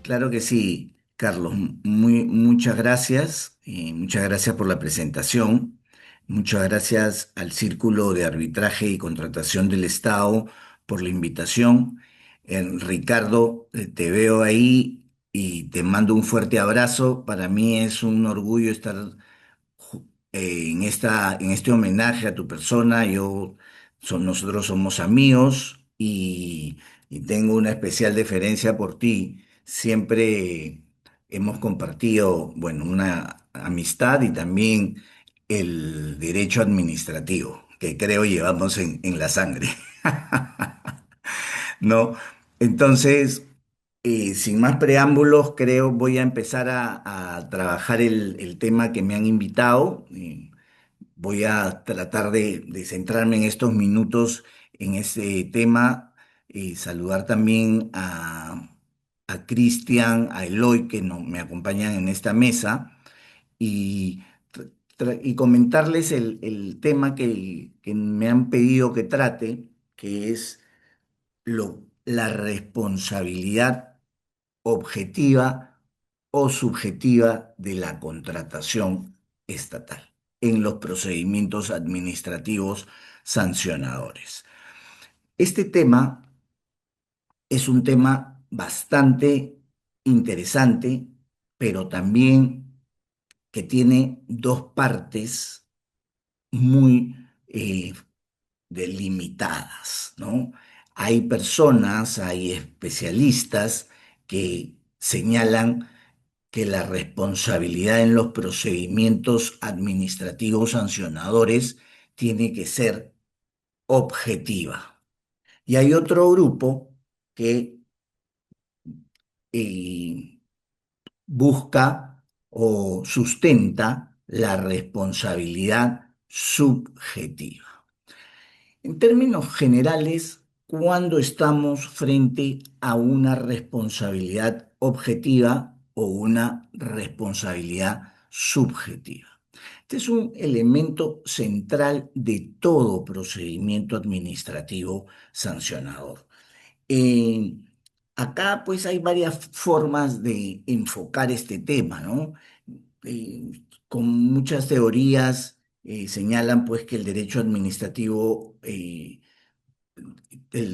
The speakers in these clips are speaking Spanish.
claro que sí, Carlos. Muchas gracias por la presentación, muchas gracias al Círculo de Arbitraje y Contratación del Estado por la invitación. Ricardo, te veo ahí y te mando un fuerte abrazo. Para mí es un orgullo estar en este homenaje a tu persona. Nosotros somos amigos y tengo una especial deferencia por ti. Siempre hemos compartido, bueno, una amistad y también el derecho administrativo, que creo llevamos en la sangre. ¿No? Entonces, sin más preámbulos, creo voy a empezar a trabajar el tema que me han invitado. Voy a tratar de centrarme en estos minutos en ese tema y saludar también a Cristian, a Eloy, que me acompañan en esta mesa, y, y comentarles el tema que me han pedido que trate, que es la responsabilidad objetiva o subjetiva de la contratación estatal en los procedimientos administrativos sancionadores. Este tema es un tema bastante interesante, pero también que tiene dos partes muy delimitadas, ¿no? Hay personas, hay especialistas que señalan que la responsabilidad en los procedimientos administrativos sancionadores tiene que ser objetiva. Y hay otro grupo que eh, busca o sustenta la responsabilidad subjetiva. En términos generales, cuando estamos frente a una responsabilidad objetiva o una responsabilidad subjetiva. Este es un elemento central de todo procedimiento administrativo sancionador. Eh, Acá pues hay varias formas de enfocar este tema, ¿no? Con muchas teorías señalan pues que el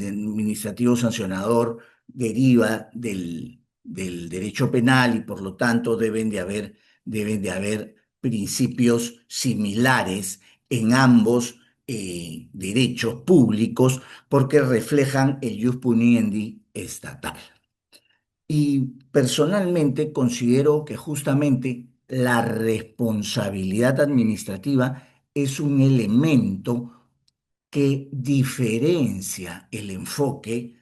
administrativo sancionador deriva del derecho penal y por lo tanto deben de haber principios similares en ambos derechos públicos porque reflejan el ius puniendi estatal. Y personalmente considero que justamente la responsabilidad administrativa es un elemento que diferencia el enfoque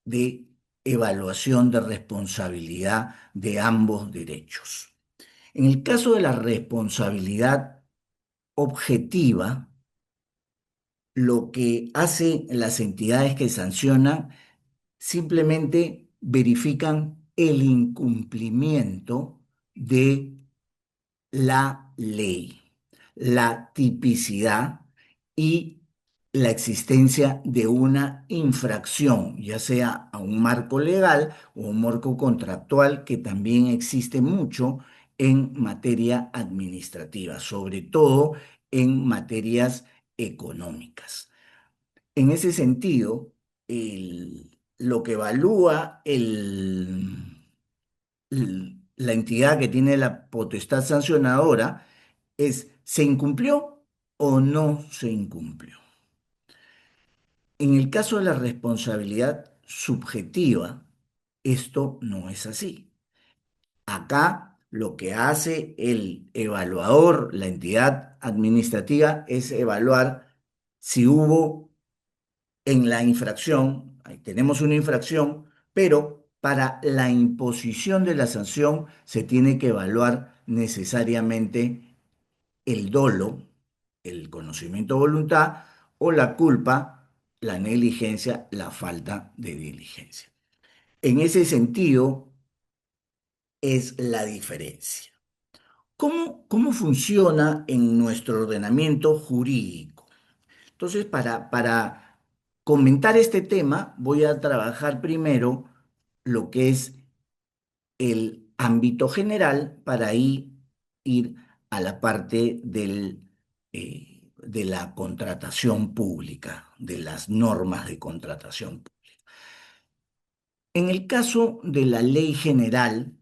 de evaluación de responsabilidad de ambos derechos. En el caso de la responsabilidad objetiva, lo que hacen las entidades que sancionan simplemente verifican el incumplimiento de la ley, la tipicidad y la existencia de una infracción, ya sea a un marco legal o un marco contractual que también existe mucho en materia administrativa, sobre todo en materias económicas. En ese sentido, lo que evalúa la entidad que tiene la potestad sancionadora es, ¿se incumplió o no se incumplió? En el caso de la responsabilidad subjetiva, esto no es así. Acá lo que hace el evaluador, la entidad administrativa, es evaluar si hubo en la infracción, ahí tenemos una infracción, pero para la imposición de la sanción se tiene que evaluar necesariamente el dolo, el conocimiento de voluntad o la culpa, la negligencia, la falta de diligencia. En ese sentido es la diferencia. ¿Cómo funciona en nuestro ordenamiento jurídico? Entonces, para comentar este tema, voy a trabajar primero lo que es el ámbito general para ahí ir a la parte de la contratación pública, de las normas de contratación. En el caso de la ley general,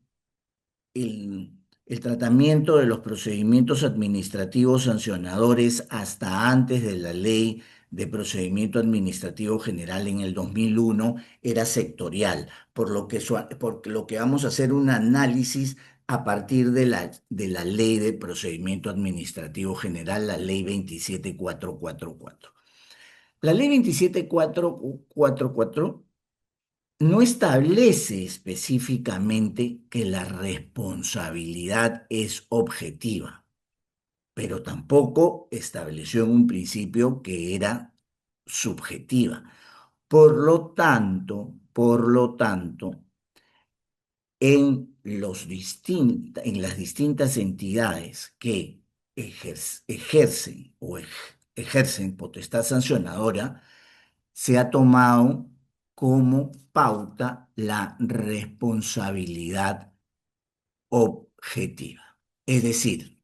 el tratamiento de los procedimientos administrativos sancionadores hasta antes de la ley de procedimiento administrativo general en el 2001 era sectorial, por lo que vamos a hacer un análisis a partir de la ley de procedimiento administrativo general, la ley 27444. La ley 27444 no establece específicamente que la responsabilidad es objetiva, pero tampoco estableció en un principio que era subjetiva. Por lo tanto, en las distintas entidades que ejercen potestad sancionadora, se ha tomado como pauta la responsabilidad objetiva. Es decir,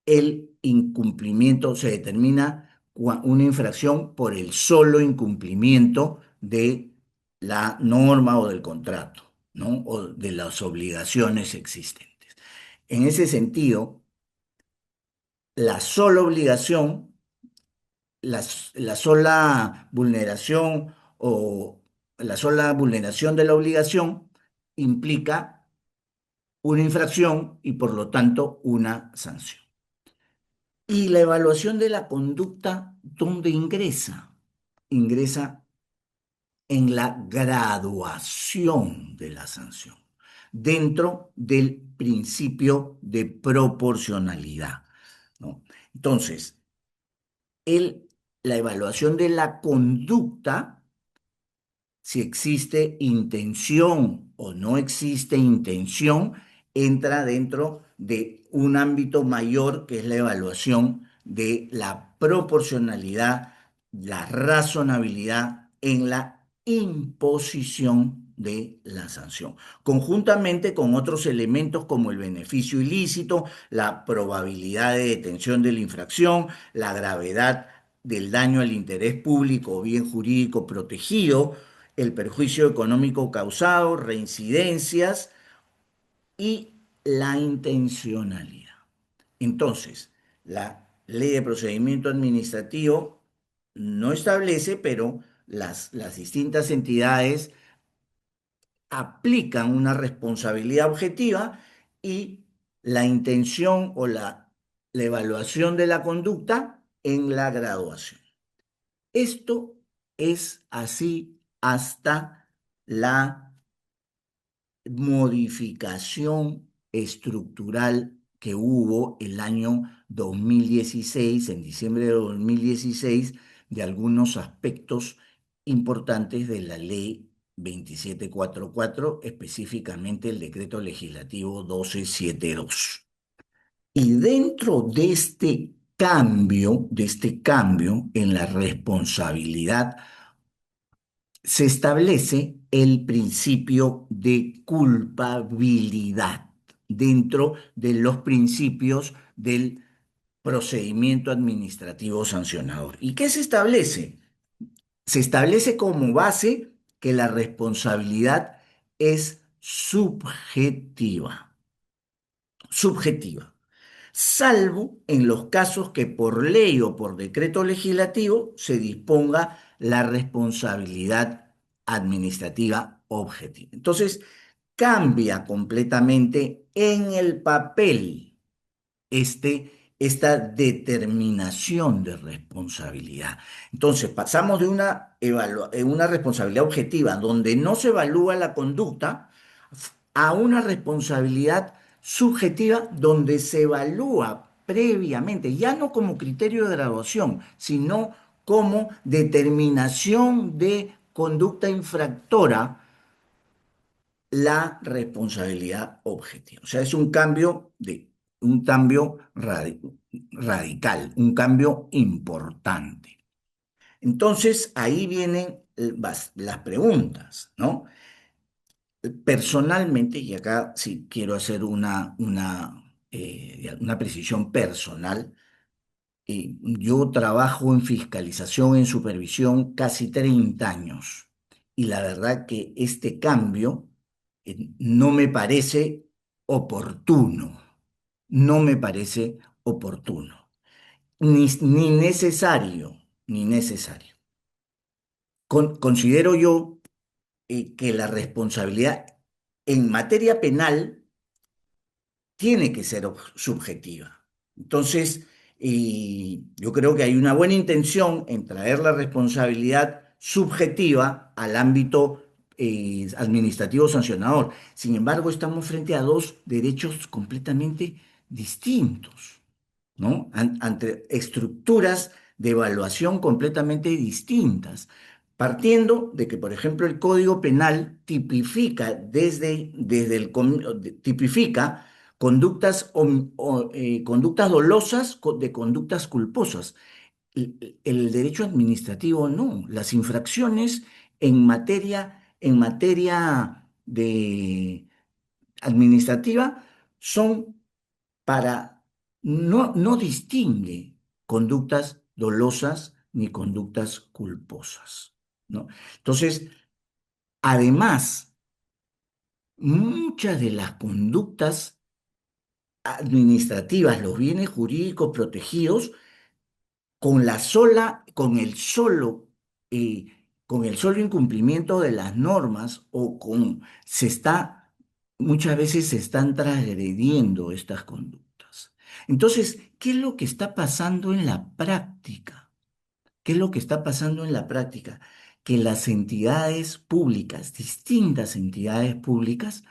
el incumplimiento se determina una infracción por el solo incumplimiento de la norma o del contrato, ¿no? O de las obligaciones existentes. En ese sentido, la sola obligación, la sola vulneración o la sola vulneración de la obligación implica una infracción y por lo tanto una sanción. Y la evaluación de la conducta, ¿dónde ingresa? Ingresa en la graduación de la sanción, dentro del principio de proporcionalidad, ¿no? Entonces, la evaluación de la conducta, si existe intención o no existe intención, entra dentro de un ámbito mayor que es la evaluación de la proporcionalidad, la razonabilidad en la imposición de la sanción, conjuntamente con otros elementos como el beneficio ilícito, la probabilidad de detención de la infracción, la gravedad del daño al interés público o bien jurídico protegido, el perjuicio económico causado, reincidencias y la intencionalidad. Entonces, la ley de procedimiento administrativo no establece, pero las distintas entidades aplican una responsabilidad objetiva y la intención o la evaluación de la conducta en la graduación. Esto es así hasta la modificación estructural que hubo el año 2016, en diciembre de 2016, de algunos aspectos importantes de la ley 2744, específicamente el decreto legislativo 1272. Y dentro de este cambio en la responsabilidad, se establece el principio de culpabilidad dentro de los principios del procedimiento administrativo sancionador. ¿Y qué se establece? Se establece como base que la responsabilidad es subjetiva, salvo en los casos que por ley o por decreto legislativo se disponga la responsabilidad administrativa objetiva. Entonces, cambia completamente en el papel esta determinación de responsabilidad. Entonces, pasamos de una responsabilidad objetiva donde no se evalúa la conducta a una responsabilidad subjetiva donde se evalúa previamente, ya no como criterio de graduación, sino como determinación de conducta infractora, la responsabilidad objetiva. O sea, es un cambio radical, un cambio importante. Entonces, ahí vienen las preguntas, ¿no? Personalmente, y acá sí quiero hacer una precisión personal, yo trabajo en fiscalización, en supervisión casi 30 años y la verdad que este cambio no me parece oportuno, no me parece oportuno, ni necesario, ni necesario. Considero yo que la responsabilidad en materia penal tiene que ser subjetiva. Entonces, yo creo que hay una buena intención en traer la responsabilidad subjetiva al ámbito administrativo sancionador. Sin embargo, estamos frente a dos derechos completamente distintos, ¿no? Ante estructuras de evaluación completamente distintas, partiendo de que, por ejemplo, el Código Penal tipifica tipifica conductas, conductas dolosas de conductas culposas. El derecho administrativo no. Las infracciones en materia de administrativa son para, no distingue conductas dolosas ni conductas culposas, ¿no? Entonces, además, muchas de las conductas administrativas, los bienes jurídicos protegidos, eh, con el solo incumplimiento de las normas muchas veces se están transgrediendo estas conductas. Entonces, ¿qué es lo que está pasando en la práctica? ¿Qué es lo que está pasando en la práctica? Que las entidades públicas, distintas entidades públicas,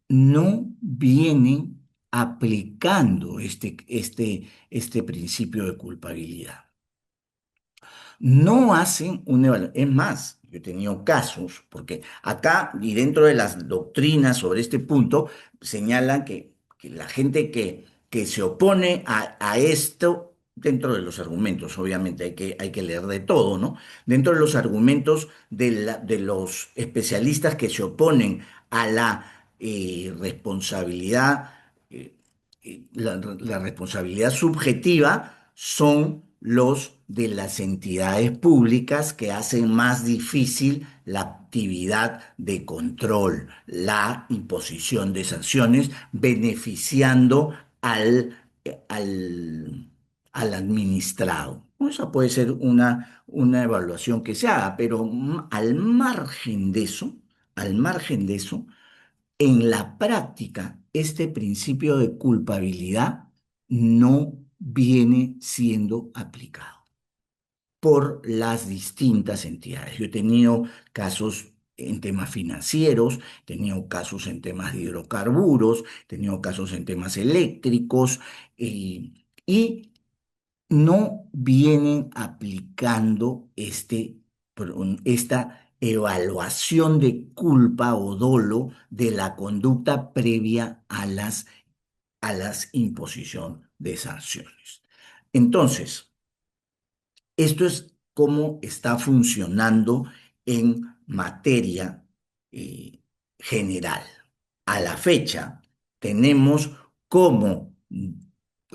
no vienen aplicando este principio de culpabilidad. No hacen una evaluación. Es más, yo he tenido casos, porque acá y dentro de las doctrinas sobre este punto, señalan que la gente que se opone a esto, dentro de los argumentos, obviamente hay que leer de todo, ¿no? Dentro de los argumentos de los especialistas que se oponen a la responsabilidad, la responsabilidad subjetiva son los de las entidades públicas que hacen más difícil la actividad de control, la imposición de sanciones, beneficiando al, al administrado. Esa puede ser una evaluación que se haga, pero al margen de eso, en la práctica, este principio de culpabilidad no viene siendo aplicado por las distintas entidades. Yo he tenido casos en temas financieros, he tenido casos en temas de hidrocarburos, he tenido casos en temas eléctricos, y no vienen aplicando esta evaluación de culpa o dolo de la conducta previa a las imposición de sanciones. Entonces, esto es cómo está funcionando en materia general. A la fecha, tenemos como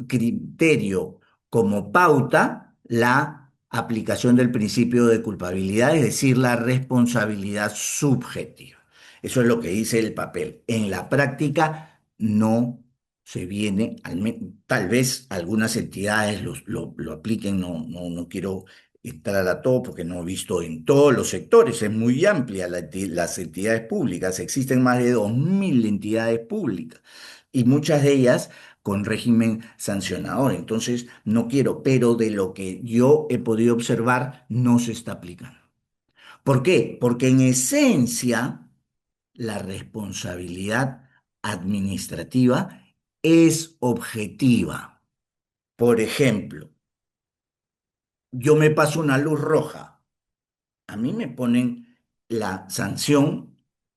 criterio, como pauta, la aplicación del principio de culpabilidad, es decir, la responsabilidad subjetiva. Eso es lo que dice el papel. En la práctica no se viene, tal vez algunas entidades lo apliquen, no quiero entrar a todo porque no he visto en todos los sectores, es muy amplia las entidades públicas, existen más de 2.000 entidades públicas y muchas de ellas con régimen sancionador. Entonces, no quiero, pero de lo que yo he podido observar, no se está aplicando. ¿Por qué? Porque en esencia, la responsabilidad administrativa es objetiva. Por ejemplo, yo me paso una luz roja, a mí me ponen la sanción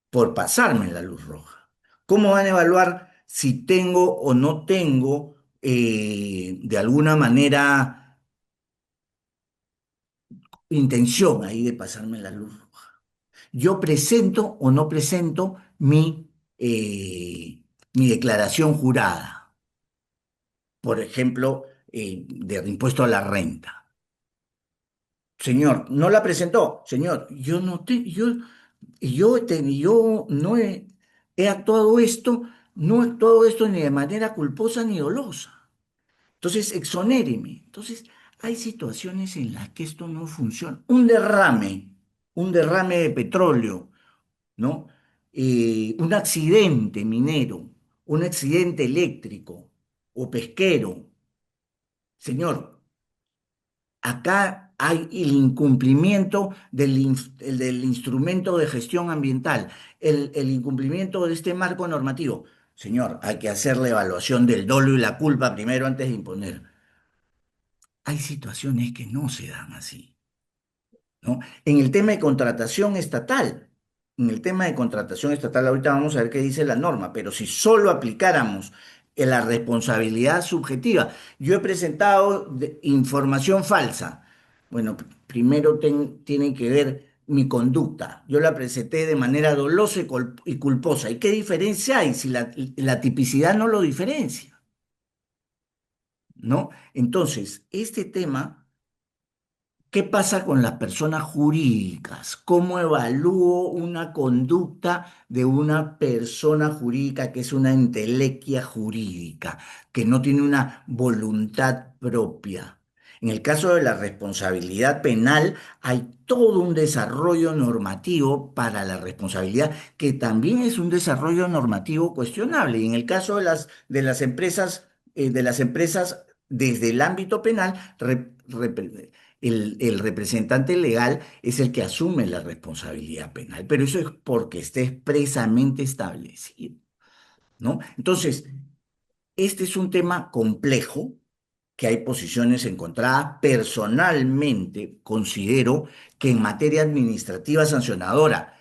por pasarme la luz roja. ¿Cómo van a evaluar si tengo o no tengo, de alguna manera, intención ahí de pasarme la luz roja? yo presento o no presento mi declaración jurada, por ejemplo, de impuesto a la renta. Señor, no la presentó. Señor, yo no he actuado esto, no he actuado esto ni de manera culposa ni dolosa. Entonces, exonéreme. Entonces, hay situaciones en las que esto no funciona. Un derrame de petróleo, ¿no? Un accidente minero, un accidente eléctrico o pesquero. Señor, acá hay el incumplimiento del instrumento de gestión ambiental, el incumplimiento de este marco normativo. Señor, hay que hacer la evaluación del dolo y la culpa primero antes de imponer. Hay situaciones que no se dan así, ¿no? En el tema de contratación estatal, en el tema de contratación estatal, ahorita vamos a ver qué dice la norma, pero si solo aplicáramos la responsabilidad subjetiva, yo he presentado información falsa. Bueno, primero tienen que ver mi conducta. Yo la presenté de manera dolosa y culposa. ¿Y qué diferencia hay si la tipicidad no lo diferencia? ¿No? Entonces, este tema. ¿Qué pasa con las personas jurídicas? ¿Cómo evalúo una conducta de una persona jurídica que es una entelequia jurídica, que no tiene una voluntad propia? En el caso de la responsabilidad penal, hay todo un desarrollo normativo para la responsabilidad, que también es un desarrollo normativo cuestionable. Y en el caso de las empresas desde el ámbito penal, el representante legal es el que asume la responsabilidad penal, pero eso es porque está expresamente establecido, ¿no? Entonces, este es un tema complejo, que hay posiciones encontradas. Personalmente, considero que en materia administrativa sancionadora,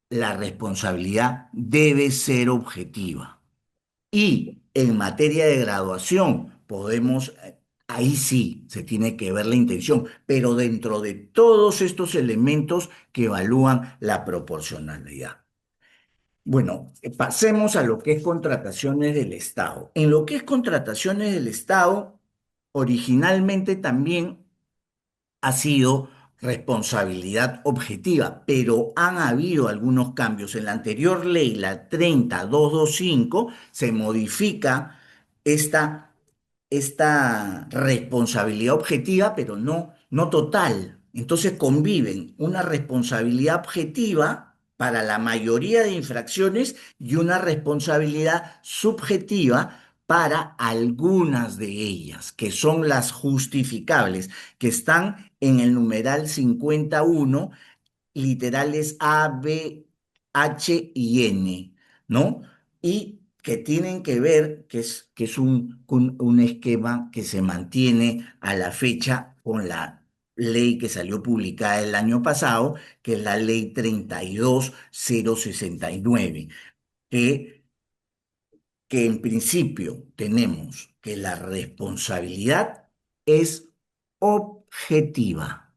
la responsabilidad debe ser objetiva. Y en materia de graduación, ahí sí se tiene que ver la intención, pero dentro de todos estos elementos que evalúan la proporcionalidad. Bueno, pasemos a lo que es contrataciones del Estado. En lo que es contrataciones del Estado, originalmente también ha sido responsabilidad objetiva, pero han habido algunos cambios. En la anterior ley, la 30225, se modifica esta, esta responsabilidad objetiva, pero no total. Entonces conviven una responsabilidad objetiva para la mayoría de infracciones y una responsabilidad subjetiva para algunas de ellas, que son las justificables, que están en el numeral 51, literales A, B, H y N, ¿no? Y que tienen que ver, que es un esquema que se mantiene a la fecha con la ley que salió publicada el año pasado, que es la ley 32069, que, que en principio tenemos que la responsabilidad es objetiva,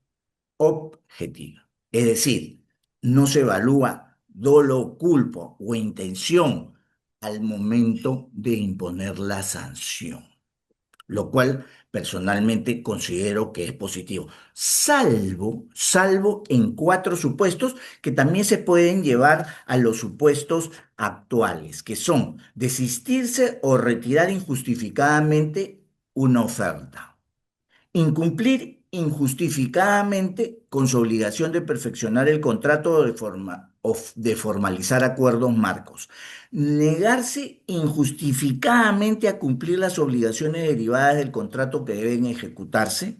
objetiva. Es decir, no se evalúa dolo, culpa o intención al momento de imponer la sanción, lo cual personalmente considero que es positivo, salvo en cuatro supuestos que también se pueden llevar a los supuestos actuales, que son desistirse o retirar injustificadamente una oferta. Incumplir injustificadamente con su obligación de perfeccionar el contrato o de formalizar acuerdos marcos. Negarse injustificadamente a cumplir las obligaciones derivadas del contrato que deben ejecutarse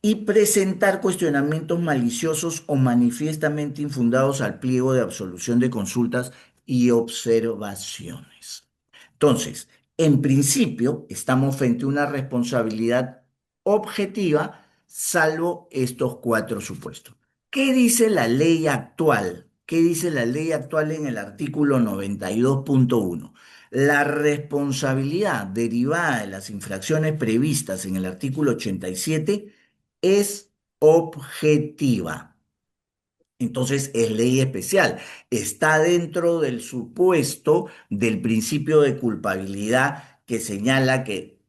y presentar cuestionamientos maliciosos o manifiestamente infundados al pliego de absolución de consultas y observaciones. Entonces, en principio, estamos frente a una responsabilidad objetiva, salvo estos cuatro supuestos. ¿Qué dice la ley actual? ¿Qué dice la ley actual en el artículo 92.1? La responsabilidad derivada de las infracciones previstas en el artículo 87 es objetiva. Entonces es ley especial. Está dentro del supuesto del principio de culpabilidad que señala que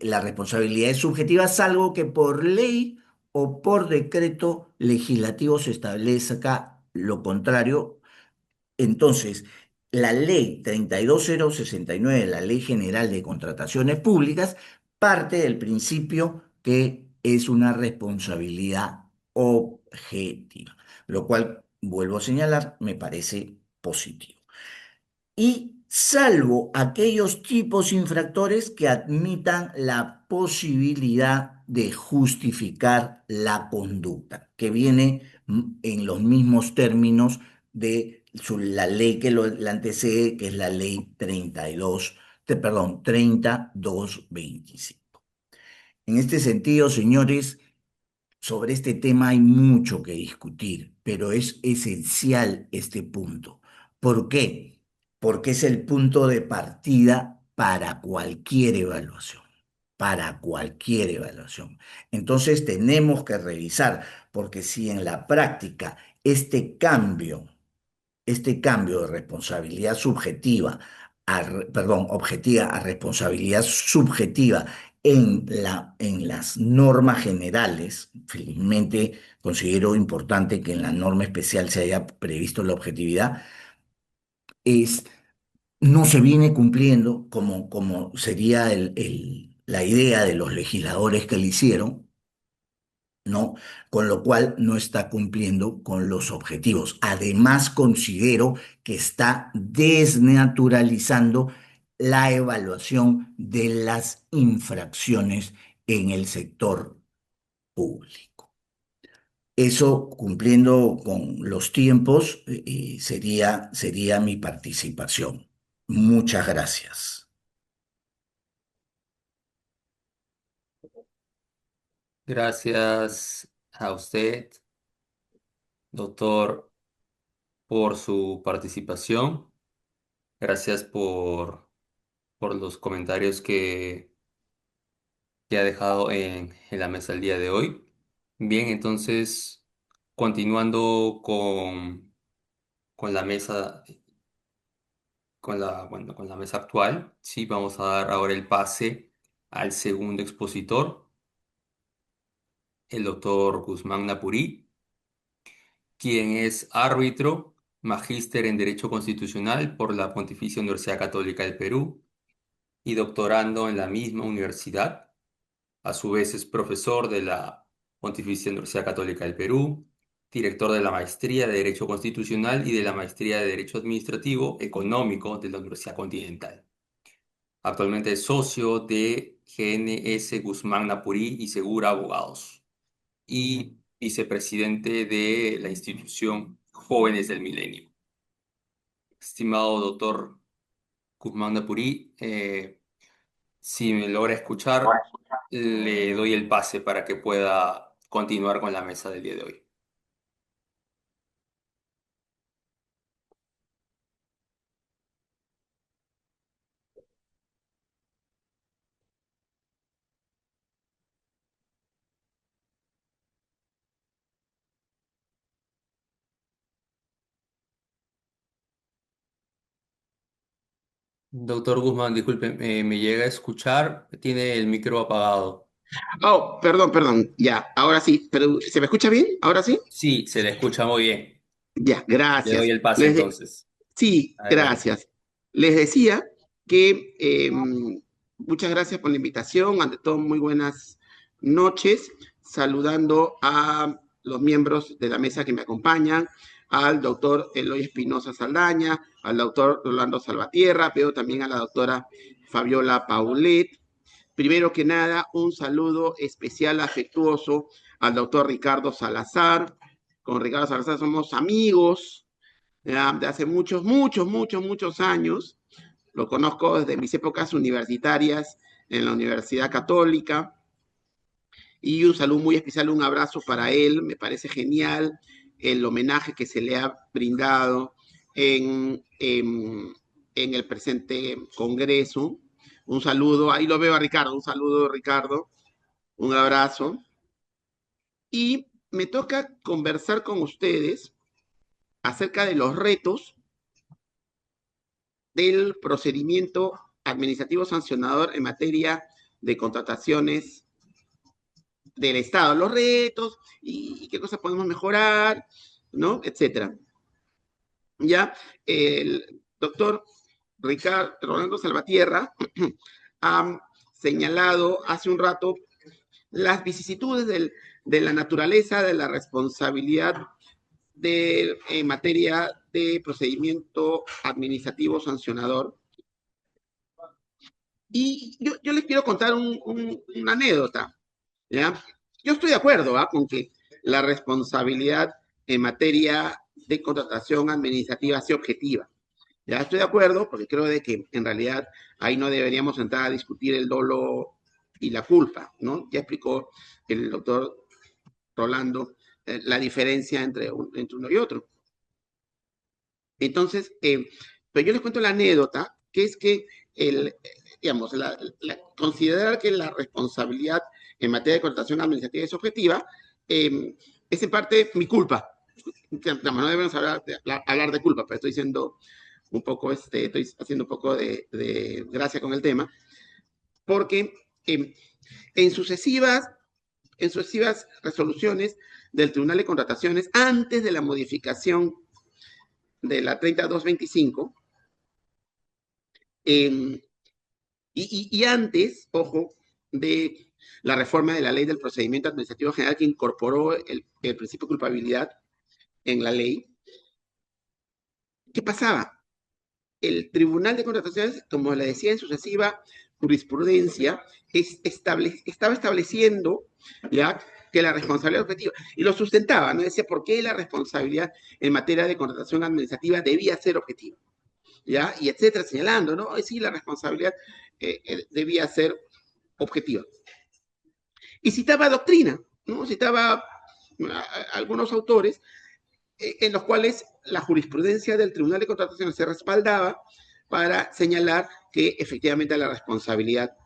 la responsabilidad es subjetiva, salvo que por ley o por decreto legislativo se establezca lo contrario. Entonces, la ley 32069, la Ley General de Contrataciones Públicas, parte del principio que es una responsabilidad objetiva, lo cual, vuelvo a señalar, me parece positivo. Y salvo aquellos tipos infractores que admitan la posibilidad de justificar la conducta, que viene en los mismos términos de la ley que la antecede, que es la ley 3225. En este sentido, señores, sobre este tema hay mucho que discutir, pero es esencial este punto. ¿Por qué? Porque es el punto de partida para cualquier evaluación, para cualquier evaluación. Entonces tenemos que revisar, porque si en la práctica este cambio de responsabilidad subjetiva, perdón, objetiva a responsabilidad subjetiva en las normas generales, felizmente considero importante que en la norma especial se haya previsto la objetividad, es, no se viene cumpliendo como sería la idea de los legisladores que le hicieron, ¿no? Con lo cual no está cumpliendo con los objetivos. Además, considero que está desnaturalizando la evaluación de las infracciones en el sector público. Eso, cumpliendo con los tiempos, sería mi participación. Muchas gracias. Gracias a usted, doctor, por su participación. Gracias por los comentarios que ha dejado en la mesa el día de hoy. Bien, entonces, continuando con la mesa, bueno, con la mesa actual, sí, vamos a dar ahora el pase al segundo expositor, el doctor Guzmán Napurí, quien es árbitro, magíster en Derecho Constitucional por la Pontificia Universidad Católica del Perú y doctorando en la misma universidad. A su vez es profesor de la Pontificia Universidad Católica del Perú, director de la Maestría de Derecho Constitucional y de la Maestría de Derecho Administrativo Económico de la Universidad Continental. Actualmente es socio de GNS Guzmán Napurí y Segura Abogados y vicepresidente de la institución Jóvenes del Milenio. Estimado doctor Guzmán Napurí, si me logra escuchar, le doy el pase para que pueda continuar con la mesa del día de hoy. Doctor Guzmán, disculpe, me llega a escuchar, tiene el micro apagado. Oh, perdón, perdón. Ya, ahora sí. Pero, ¿se me escucha bien? ¿Ahora sí? Sí, se le escucha muy bien. Ya, Le doy gracias. el pase entonces. Sí, Adelante. gracias. Les decía que muchas gracias por la invitación. Ante todo, muy buenas noches. Saludando a los miembros de la mesa que me acompañan, al doctor Eloy Espinosa Saldaña, al doctor Rolando Salvatierra, pero también a la doctora Fabiola Paulet. Primero que nada, un saludo especial, afectuoso al doctor Ricardo Salazar. Con Ricardo Salazar somos amigos, ¿ya? De hace muchos, muchos, muchos, muchos años. Lo conozco desde mis épocas universitarias en la Universidad Católica. Y un saludo muy especial, un abrazo para él. Me parece genial el homenaje que se le ha brindado en el presente congreso. Un saludo, ahí lo veo a Ricardo, un saludo Ricardo, un abrazo. Y me toca conversar con ustedes acerca de los retos del procedimiento administrativo sancionador en materia de contrataciones del Estado. Los retos y qué cosas podemos mejorar, ¿no? Etcétera. Ya, el doctor Rolando Salvatierra ha señalado hace un rato las vicisitudes de la naturaleza de la responsabilidad en materia de procedimiento administrativo sancionador. Y yo les quiero contar una anécdota, ¿ya? Yo estoy de acuerdo con que la responsabilidad en materia de contratación administrativa sea objetiva. Ya estoy de acuerdo, porque creo de que en realidad ahí no deberíamos entrar a discutir el dolo y la culpa, ¿no? Ya explicó el doctor Rolando la diferencia entre uno y otro. Entonces, pero yo les cuento la anécdota, que es que, digamos, considerar que la responsabilidad en materia de contratación administrativa es objetiva, es en parte mi culpa. No debemos hablar de culpa, pero estoy diciendo un poco, estoy haciendo un poco de gracia con el tema, porque en sucesivas resoluciones del Tribunal de Contrataciones, antes de la modificación de la 3225, y antes, ojo, de la reforma de la ley del procedimiento administrativo general que incorporó el principio de culpabilidad en la ley, ¿qué pasaba? El Tribunal de Contrataciones, como le decía en sucesiva jurisprudencia, estaba estableciendo ya que la responsabilidad objetiva, y lo sustentaba, ¿no? Decía por qué la responsabilidad en materia de contratación administrativa debía ser objetiva, ¿ya? Y etcétera, señalando, ¿no? Sí, la responsabilidad debía ser objetiva. Y citaba doctrina, ¿no? Citaba algunos autores en los cuales la jurisprudencia del Tribunal de Contrataciones se respaldaba para señalar que efectivamente la responsabilidad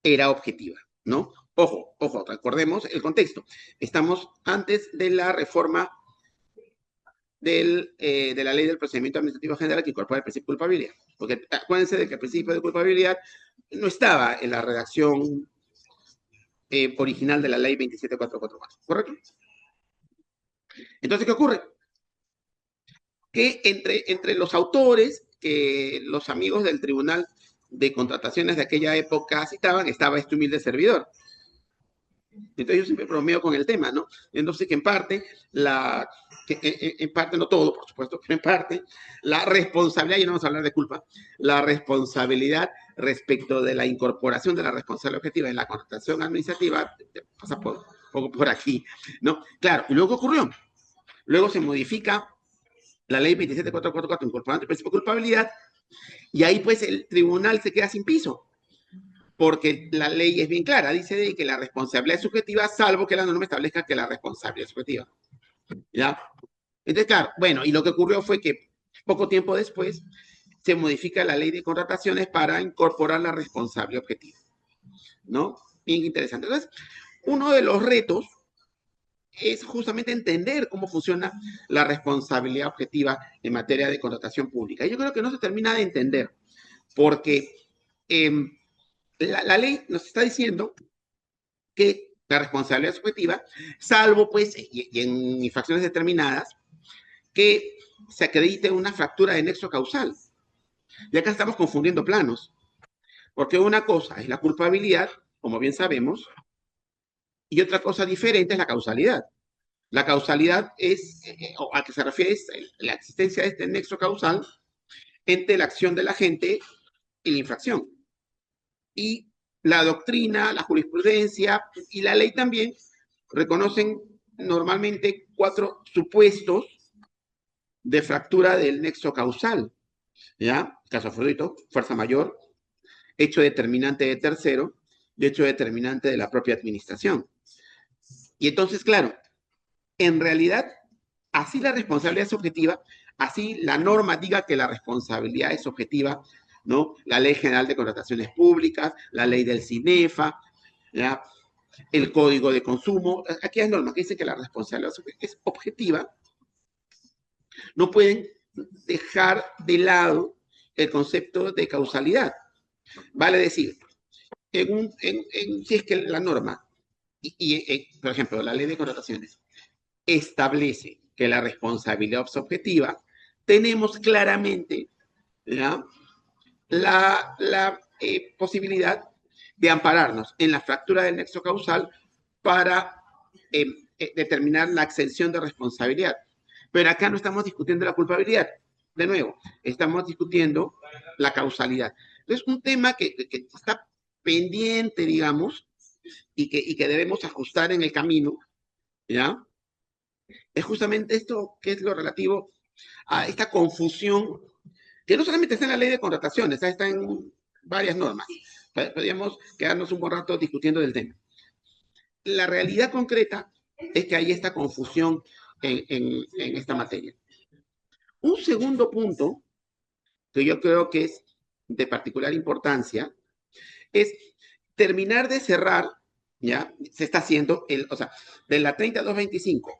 era objetiva, ¿no? Ojo, recordemos el contexto. Estamos antes de la reforma de la ley del procedimiento administrativo general que incorpora el principio de culpabilidad. Porque acuérdense de que el principio de culpabilidad no estaba en la redacción original de la ley 27444, ¿correcto? Entonces, ¿qué ocurre? Que entre los autores que los amigos del Tribunal de Contrataciones de aquella época citaban, estaba este humilde servidor. Entonces yo siempre bromeo con el tema, ¿no? Entonces que en parte, no todo, por supuesto, pero en parte, la responsabilidad, y no vamos a hablar de culpa, la responsabilidad respecto de la incorporación de la responsabilidad objetiva en la contratación administrativa pasa por aquí, ¿no? Claro, ¿y luego qué ocurrió? Luego se modifica la ley 27444 incorporando el principio de culpabilidad, y ahí pues el tribunal se queda sin piso, porque la ley es bien clara, dice de que la responsabilidad es subjetiva, salvo que la norma establezca que la responsabilidad es subjetiva. ¿Ya? Entonces, claro, bueno, y lo que ocurrió fue que poco tiempo después se modifica la ley de contrataciones para incorporar la responsabilidad objetiva, ¿no? Bien interesante. Entonces, uno de los retos es justamente entender cómo funciona la responsabilidad objetiva en materia de contratación pública. Y yo creo que no se termina de entender, porque la ley nos está diciendo que la responsabilidad subjetiva, salvo pues, y en infracciones determinadas, que se acredite una fractura de nexo causal. Y acá estamos confundiendo planos, porque una cosa es la culpabilidad, como bien sabemos, y otra cosa diferente es la causalidad. La causalidad es, o a que se refiere, es la existencia de este nexo causal entre la acción del agente y la infracción. Y la doctrina, la jurisprudencia y la ley también reconocen normalmente 4 supuestos de fractura del nexo causal, ¿ya? Caso fortuito, fuerza mayor, hecho determinante de tercero y hecho determinante de la propia administración. Y entonces, claro, en realidad, así la responsabilidad es objetiva, así la norma diga que la responsabilidad es objetiva, ¿no? La Ley General de Contrataciones Públicas, la ley del CINEFA, ¿ya? el código de consumo. Aquí hay normas que dicen que la responsabilidad es objetiva. No pueden dejar de lado el concepto de causalidad. Vale decir, si es que la norma, por ejemplo, la ley de contrataciones, establece que la responsabilidad es objetiva, tenemos claramente, ¿ya?, la posibilidad de ampararnos en la fractura del nexo causal para determinar la exención de responsabilidad. Pero acá no estamos discutiendo la culpabilidad. De nuevo, estamos discutiendo la causalidad. Entonces, un tema que está pendiente, digamos, y que debemos ajustar en el camino, ¿ya?, es justamente esto que es lo relativo a esta confusión, que no solamente está en la ley de contrataciones, está en varias normas. Podríamos quedarnos un buen rato discutiendo del tema. La realidad concreta es que hay esta confusión en esta materia. Un segundo punto que yo creo que es de particular importancia es terminar de cerrar, ¿ya? Se está haciendo, o sea, de la 3225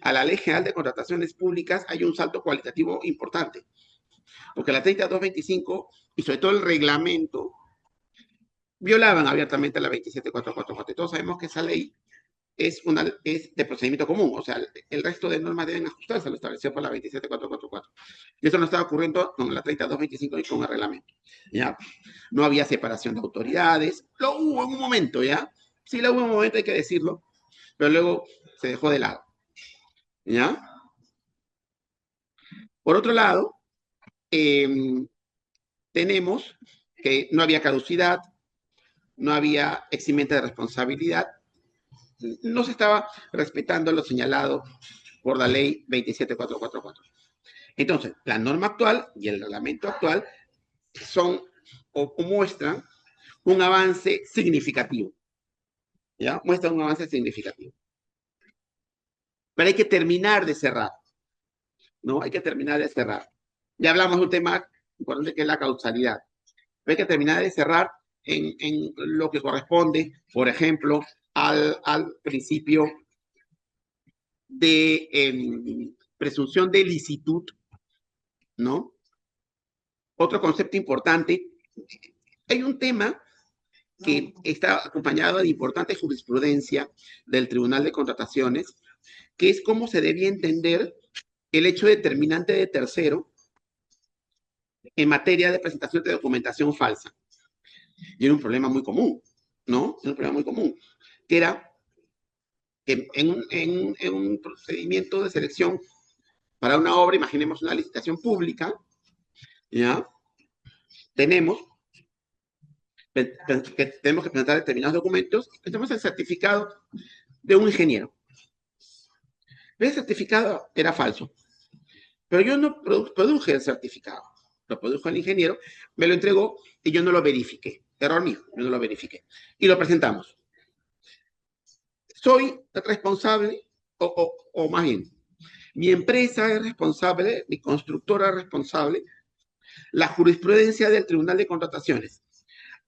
a la Ley General de Contrataciones Públicas hay un salto cualitativo importante, porque la 3225 y sobre todo el reglamento violaban abiertamente la 27444. Y todos sabemos que esa ley es de procedimiento común, o sea, el resto de normas deben ajustarse a lo establecido por la 27444. Y eso no estaba ocurriendo con la 3225 y con el reglamento, ¿ya? No había separación de autoridades, lo hubo en un momento, ¿ya? Sí, lo hubo en un momento, hay que decirlo, pero luego se dejó de lado, ¿ya? Por otro lado, tenemos que no había caducidad, no había eximiente de responsabilidad, no se estaba respetando lo señalado por la ley 27444. Entonces, la norma actual y el reglamento actual son o muestran un avance significativo, ¿ya? Muestran un avance significativo. Pero hay que terminar de cerrar, ¿no? Hay que terminar de cerrar. Ya hablamos de un tema importante que es la causalidad. Pero hay que terminar de cerrar en lo que corresponde, por ejemplo, al principio de presunción de licitud, ¿no? Otro concepto importante, hay un tema que está acompañado de importante jurisprudencia del Tribunal de Contrataciones, que es cómo se debía entender el hecho determinante de tercero en materia de presentación de documentación falsa. Y era un problema muy común, ¿no? Era un problema muy común, que era que en un procedimiento de selección para una obra, imaginemos una licitación pública, ¿ya? Tenemos que presentar determinados documentos, tenemos el certificado de un ingeniero. El certificado era falso, pero yo no produje el certificado, lo produjo el ingeniero, me lo entregó y yo no lo verifiqué. Error mío, yo no lo verifiqué. Y lo presentamos. Soy responsable, o más bien, mi empresa es responsable, mi constructora es responsable, la jurisprudencia del Tribunal de Contrataciones,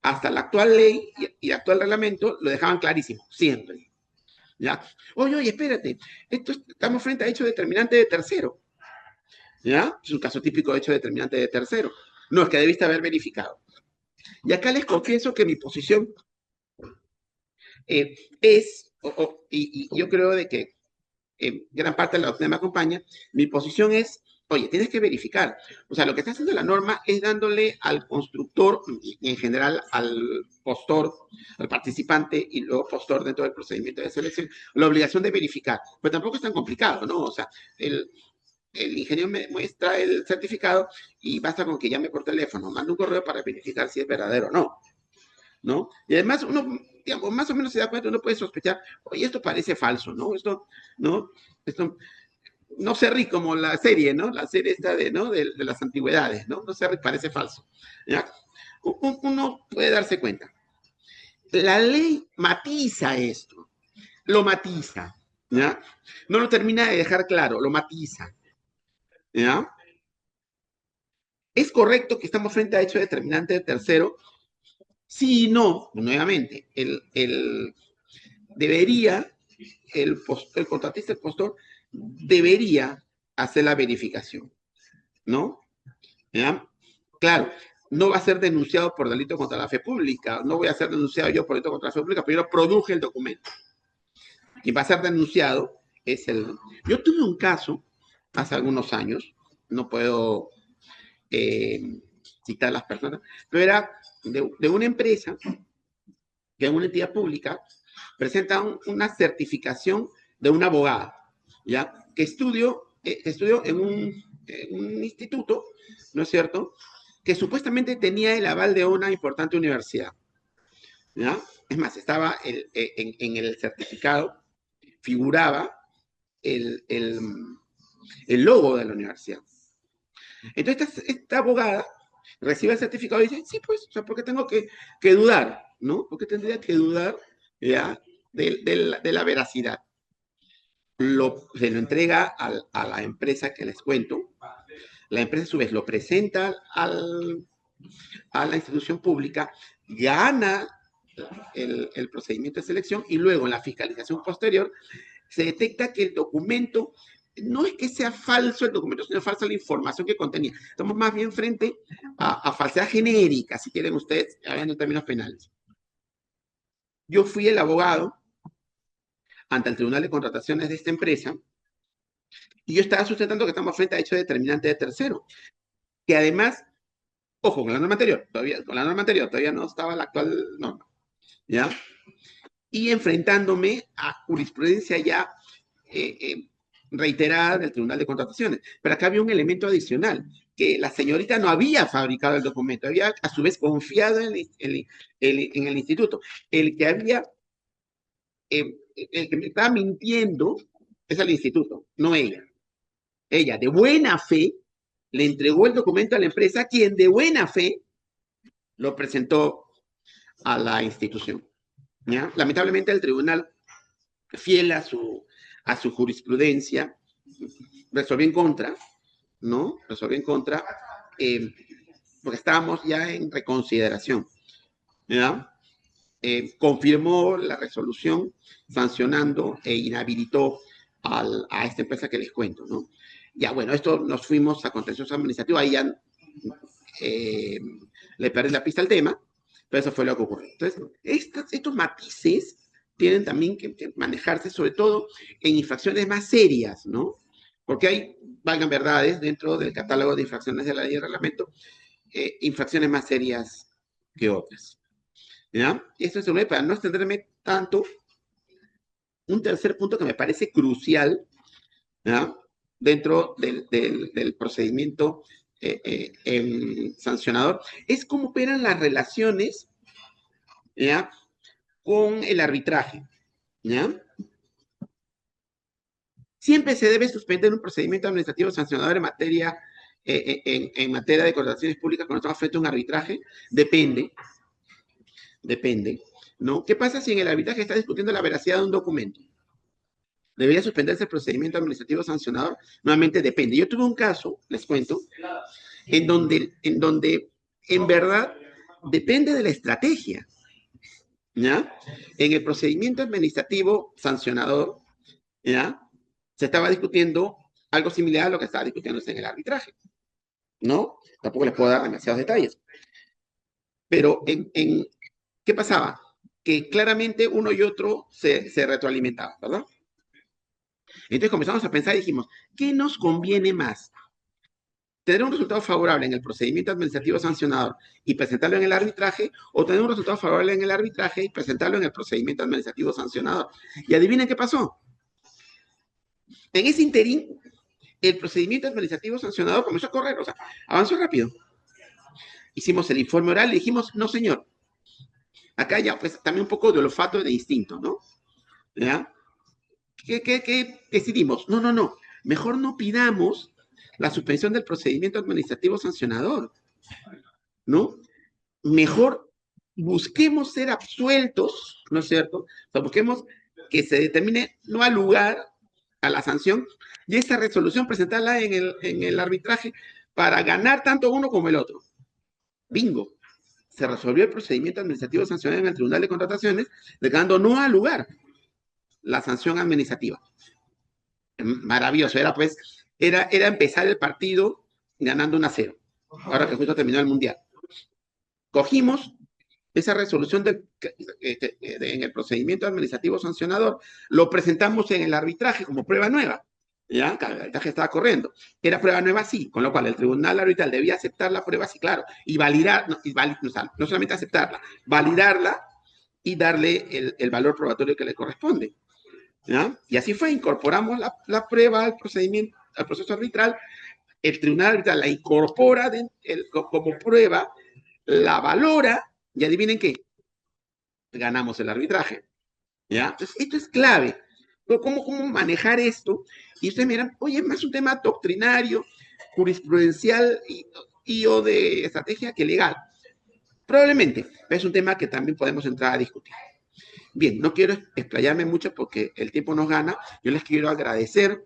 hasta la actual ley y el actual reglamento lo dejaban clarísimo, siempre. ¿Ya? Oye, espérate, estamos frente a hecho determinante de tercero. ¿Ya? Es un caso típico de hecho determinante de tercero. No, es que debiste haber verificado. Y acá les confieso que mi posición es, y yo creo de que gran parte de la doctrina me acompaña, mi posición es, oye, tienes que verificar. O sea, lo que está haciendo la norma es dándole al constructor, y en general al postor, al participante y luego postor dentro del procedimiento de selección, la obligación de verificar. Pero tampoco es tan complicado, ¿no? O sea, el ingeniero me muestra el certificado y basta con que llame por teléfono, mande un correo para verificar si es verdadero o no, ¿no? Y además uno, digamos, más o menos se da cuenta, uno puede sospechar, oye, esto parece falso, ¿no? Esto no Cerri como la serie, ¿no? La serie esta ¿no? de las antigüedades, ¿no? No Cerri parece falso. ¿Ya? Uno puede darse cuenta. La ley matiza esto, lo matiza, ¿ya? No lo termina de dejar claro, lo matiza, ¿ya? ¿Es correcto que estamos frente a hecho determinante de tercero? Sí y no, nuevamente. debería, el contratista, el postor, debería hacer la verificación, ¿no? ¿Ya? Claro, no va a ser denunciado por delito contra la fe pública, no voy a ser denunciado yo por delito contra la fe pública, pero yo produje el documento. Quien va a ser denunciado es el... Yo tuve un caso hace algunos años, no puedo citar las personas, pero era de una empresa que es una entidad pública, presenta una certificación de una abogada, ¿ya? Que estudió en un instituto, ¿no es cierto?, que supuestamente tenía el aval de una importante universidad, ¿ya? Es más, estaba en el certificado, figuraba el, el, el logo de la universidad. Entonces, esta abogada recibe el certificado y dice, sí, pues, o sea, ¿por qué tengo que dudar? ¿No? ¿Por qué tendría que dudar ya de la veracidad? Se lo entrega a la empresa que les cuento. La empresa, a su vez, lo presenta a la institución pública, gana el procedimiento de selección y luego en la fiscalización posterior se detecta que el documento no es que sea falso el documento, sino falsa la información que contenía. Estamos más bien frente a falsedad genérica, si quieren ustedes, hablando en términos penales. Yo fui el abogado ante el Tribunal de Contrataciones de esta empresa y yo estaba sustentando que estamos frente a hecho determinante de tercero, que además, ojo, con la norma anterior, todavía no estaba la actual norma, ¿ya? Y enfrentándome a jurisprudencia ya reiterada del Tribunal de Contrataciones. Pero acá había un elemento adicional, que la señorita no había fabricado el documento, había a su vez confiado en el instituto. El que me estaba mintiendo es el instituto, no ella. Ella, de buena fe, le entregó el documento a la empresa, quien de buena fe lo presentó a la institución, ¿ya? Lamentablemente el tribunal, fiel a su jurisprudencia, resolvió en contra, ¿no? Resolvió en contra, porque estábamos ya en reconsideración, ¿ya? Confirmó la resolución sancionando e inhabilitó a esta empresa que les cuento, ¿no? Ya, bueno, esto nos fuimos a contencioso administrativo, ahí ya le perdí la pista al tema, pero eso fue lo que ocurrió. Entonces, estos matices tienen también que manejarse, sobre todo en infracciones más serias, ¿no? Porque hay, valgan verdades, dentro del catálogo de infracciones de la ley de reglamento, infracciones más serias que otras, ¿ya? Y esto es para no extenderme tanto, un tercer punto que me parece crucial, ¿ya?, dentro del procedimiento sancionador, es cómo operan las relaciones, ¿ya?, con el arbitraje, ¿ya? Siempre se debe suspender un procedimiento administrativo sancionador en materia, en materia de contrataciones públicas cuando estamos frente a un arbitraje. Depende, ¿no? ¿Qué pasa si en el arbitraje está discutiendo la veracidad de un documento? ¿Debería suspenderse el procedimiento administrativo sancionador? Nuevamente depende. Yo tuve un caso, les cuento, en donde en verdad depende de la estrategia, ¿ya? En el procedimiento administrativo sancionador, ¿ya?, se estaba discutiendo algo similar a lo que estaba discutiéndose en el arbitraje, ¿no? Tampoco les puedo dar demasiados detalles. Pero ¿qué pasaba? Que claramente uno y otro se retroalimentaban, ¿verdad? Entonces comenzamos a pensar y dijimos, ¿qué nos conviene más? ¿Tener un resultado favorable en el procedimiento administrativo sancionador y presentarlo en el arbitraje, o tener un resultado favorable en el arbitraje y presentarlo en el procedimiento administrativo sancionador? Y adivinen qué pasó. En ese interín, el procedimiento administrativo sancionador comenzó a correr, o sea, avanzó rápido. Hicimos el informe oral y dijimos, no señor, acá ya pues también un poco de olfato y de instinto, ¿no? ¿Ya? ¿Qué decidimos? No, mejor no pidamos la suspensión del procedimiento administrativo sancionador, ¿no? Mejor busquemos ser absueltos, ¿no es cierto? O sea, busquemos que se determine no al lugar a la sanción y esta resolución presentarla en el arbitraje para ganar tanto uno como el otro. Bingo. Se resolvió el procedimiento administrativo sancionado en el Tribunal de Contrataciones, declarando no al lugar. la sanción administrativa. Maravilloso, era empezar el partido ganando 1-0, ahora que justo terminó el Mundial. Cogimos esa resolución en el procedimiento administrativo sancionador, lo presentamos en el arbitraje como prueba nueva. ¿Ya? El arbitraje estaba corriendo. Era prueba nueva, sí, con lo cual el tribunal arbitral debía aceptar la prueba, sí, claro, y validar, no solamente aceptarla, validarla y darle el valor probatorio que le corresponde. ¿Ya? Y así fue, incorporamos la prueba al procedimiento, al proceso arbitral, el tribunal arbitral la incorpora como prueba, la valora, y adivinen qué, ganamos el arbitraje. ¿Ya? Entonces, esto es clave. ¿Cómo manejar esto? Y ustedes miran, oye, es más un tema doctrinario, jurisprudencial o de estrategia que legal. Probablemente, pero es un tema que también podemos entrar a discutir. Bien, no quiero explayarme mucho porque el tiempo nos gana. Yo les quiero agradecer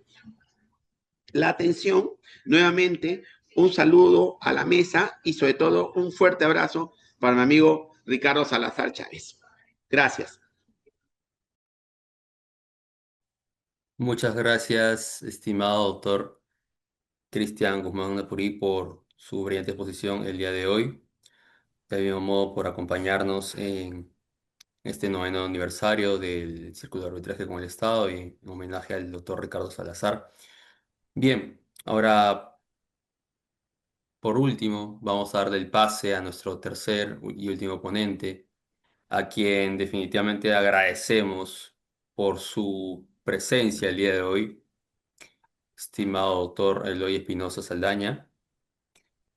la atención. Nuevamente, un saludo a la mesa y sobre todo un fuerte abrazo para mi amigo Ricardo Salazar Chávez. Gracias. Muchas gracias, estimado doctor Cristian Guzmán Napurí, por su brillante exposición el día de hoy. De mismo modo, por acompañarnos en este noveno aniversario del Círculo de Arbitraje con el Estado y en homenaje al doctor Ricardo Salazar. Bien, ahora, por último, vamos a darle el pase a nuestro tercer y último ponente, a quien definitivamente agradecemos por su presencia el día de hoy, estimado doctor Eloy Espinosa Saldaña.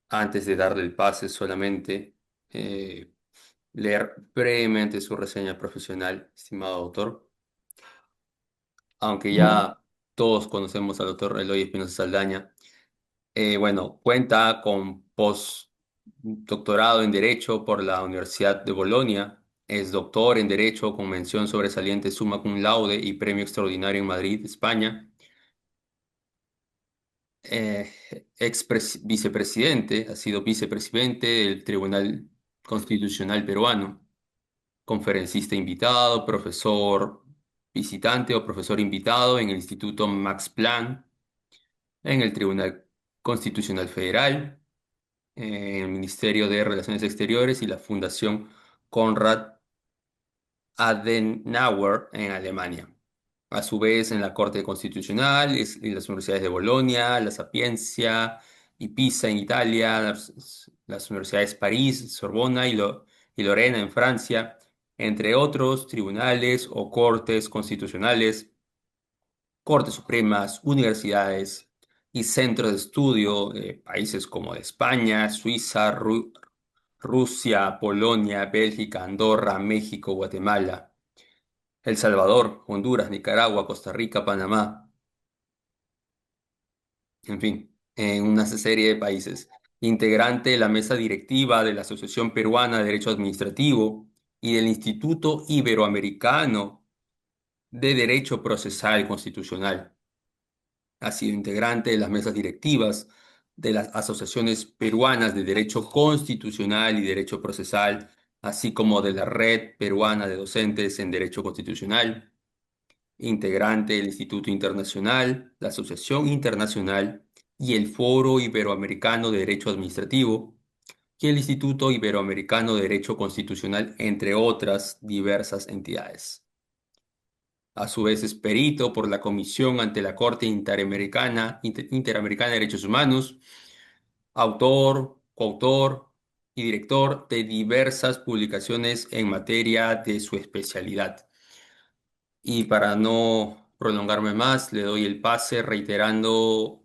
Antes de darle el pase, solamente eh, leer brevemente su reseña profesional, estimado doctor. Aunque ya todos conocemos al doctor Eloy Espinosa Saldaña, bueno, cuenta con postdoctorado en Derecho por la Universidad de Bolonia. Es doctor en Derecho con mención sobresaliente summa cum laude y premio extraordinario en Madrid, España. Vicepresidente, ha sido vicepresidente del Tribunal Constitucional Peruano, conferencista invitado, profesor visitante o profesor invitado en el Instituto Max Planck, en el Tribunal Constitucional Federal, en el Ministerio de Relaciones Exteriores y la Fundación Konrad Adenauer en Alemania. A su vez, en la Corte Constitucional y las universidades de Bolonia, La Sapienza y Pisa en Italia, las universidades París, Sorbona y Lorena en Francia, entre otros tribunales o cortes constitucionales, cortes supremas, universidades y centros de estudio de países como España, Suiza, Rusia, Polonia, Bélgica, Andorra, México, Guatemala, El Salvador, Honduras, Nicaragua, Costa Rica, Panamá, en fin, en una serie de países. Integrante de la mesa directiva de la Asociación Peruana de Derecho Administrativo y del Instituto Iberoamericano de Derecho Procesal Constitucional. Ha sido integrante de las mesas directivas de las asociaciones peruanas de Derecho Constitucional y Derecho Procesal, así como de la Red Peruana de Docentes en Derecho Constitucional, integrante del Instituto Internacional, la Asociación Internacional y el Foro Iberoamericano de Derecho Administrativo y el Instituto Iberoamericano de Derecho Constitucional, entre otras diversas entidades. A su vez es perito por la Comisión ante la Corte Interamericana de Derechos Humanos, autor, coautor y director de diversas publicaciones en materia de su especialidad. Y para no prolongarme más, le doy el pase reiterando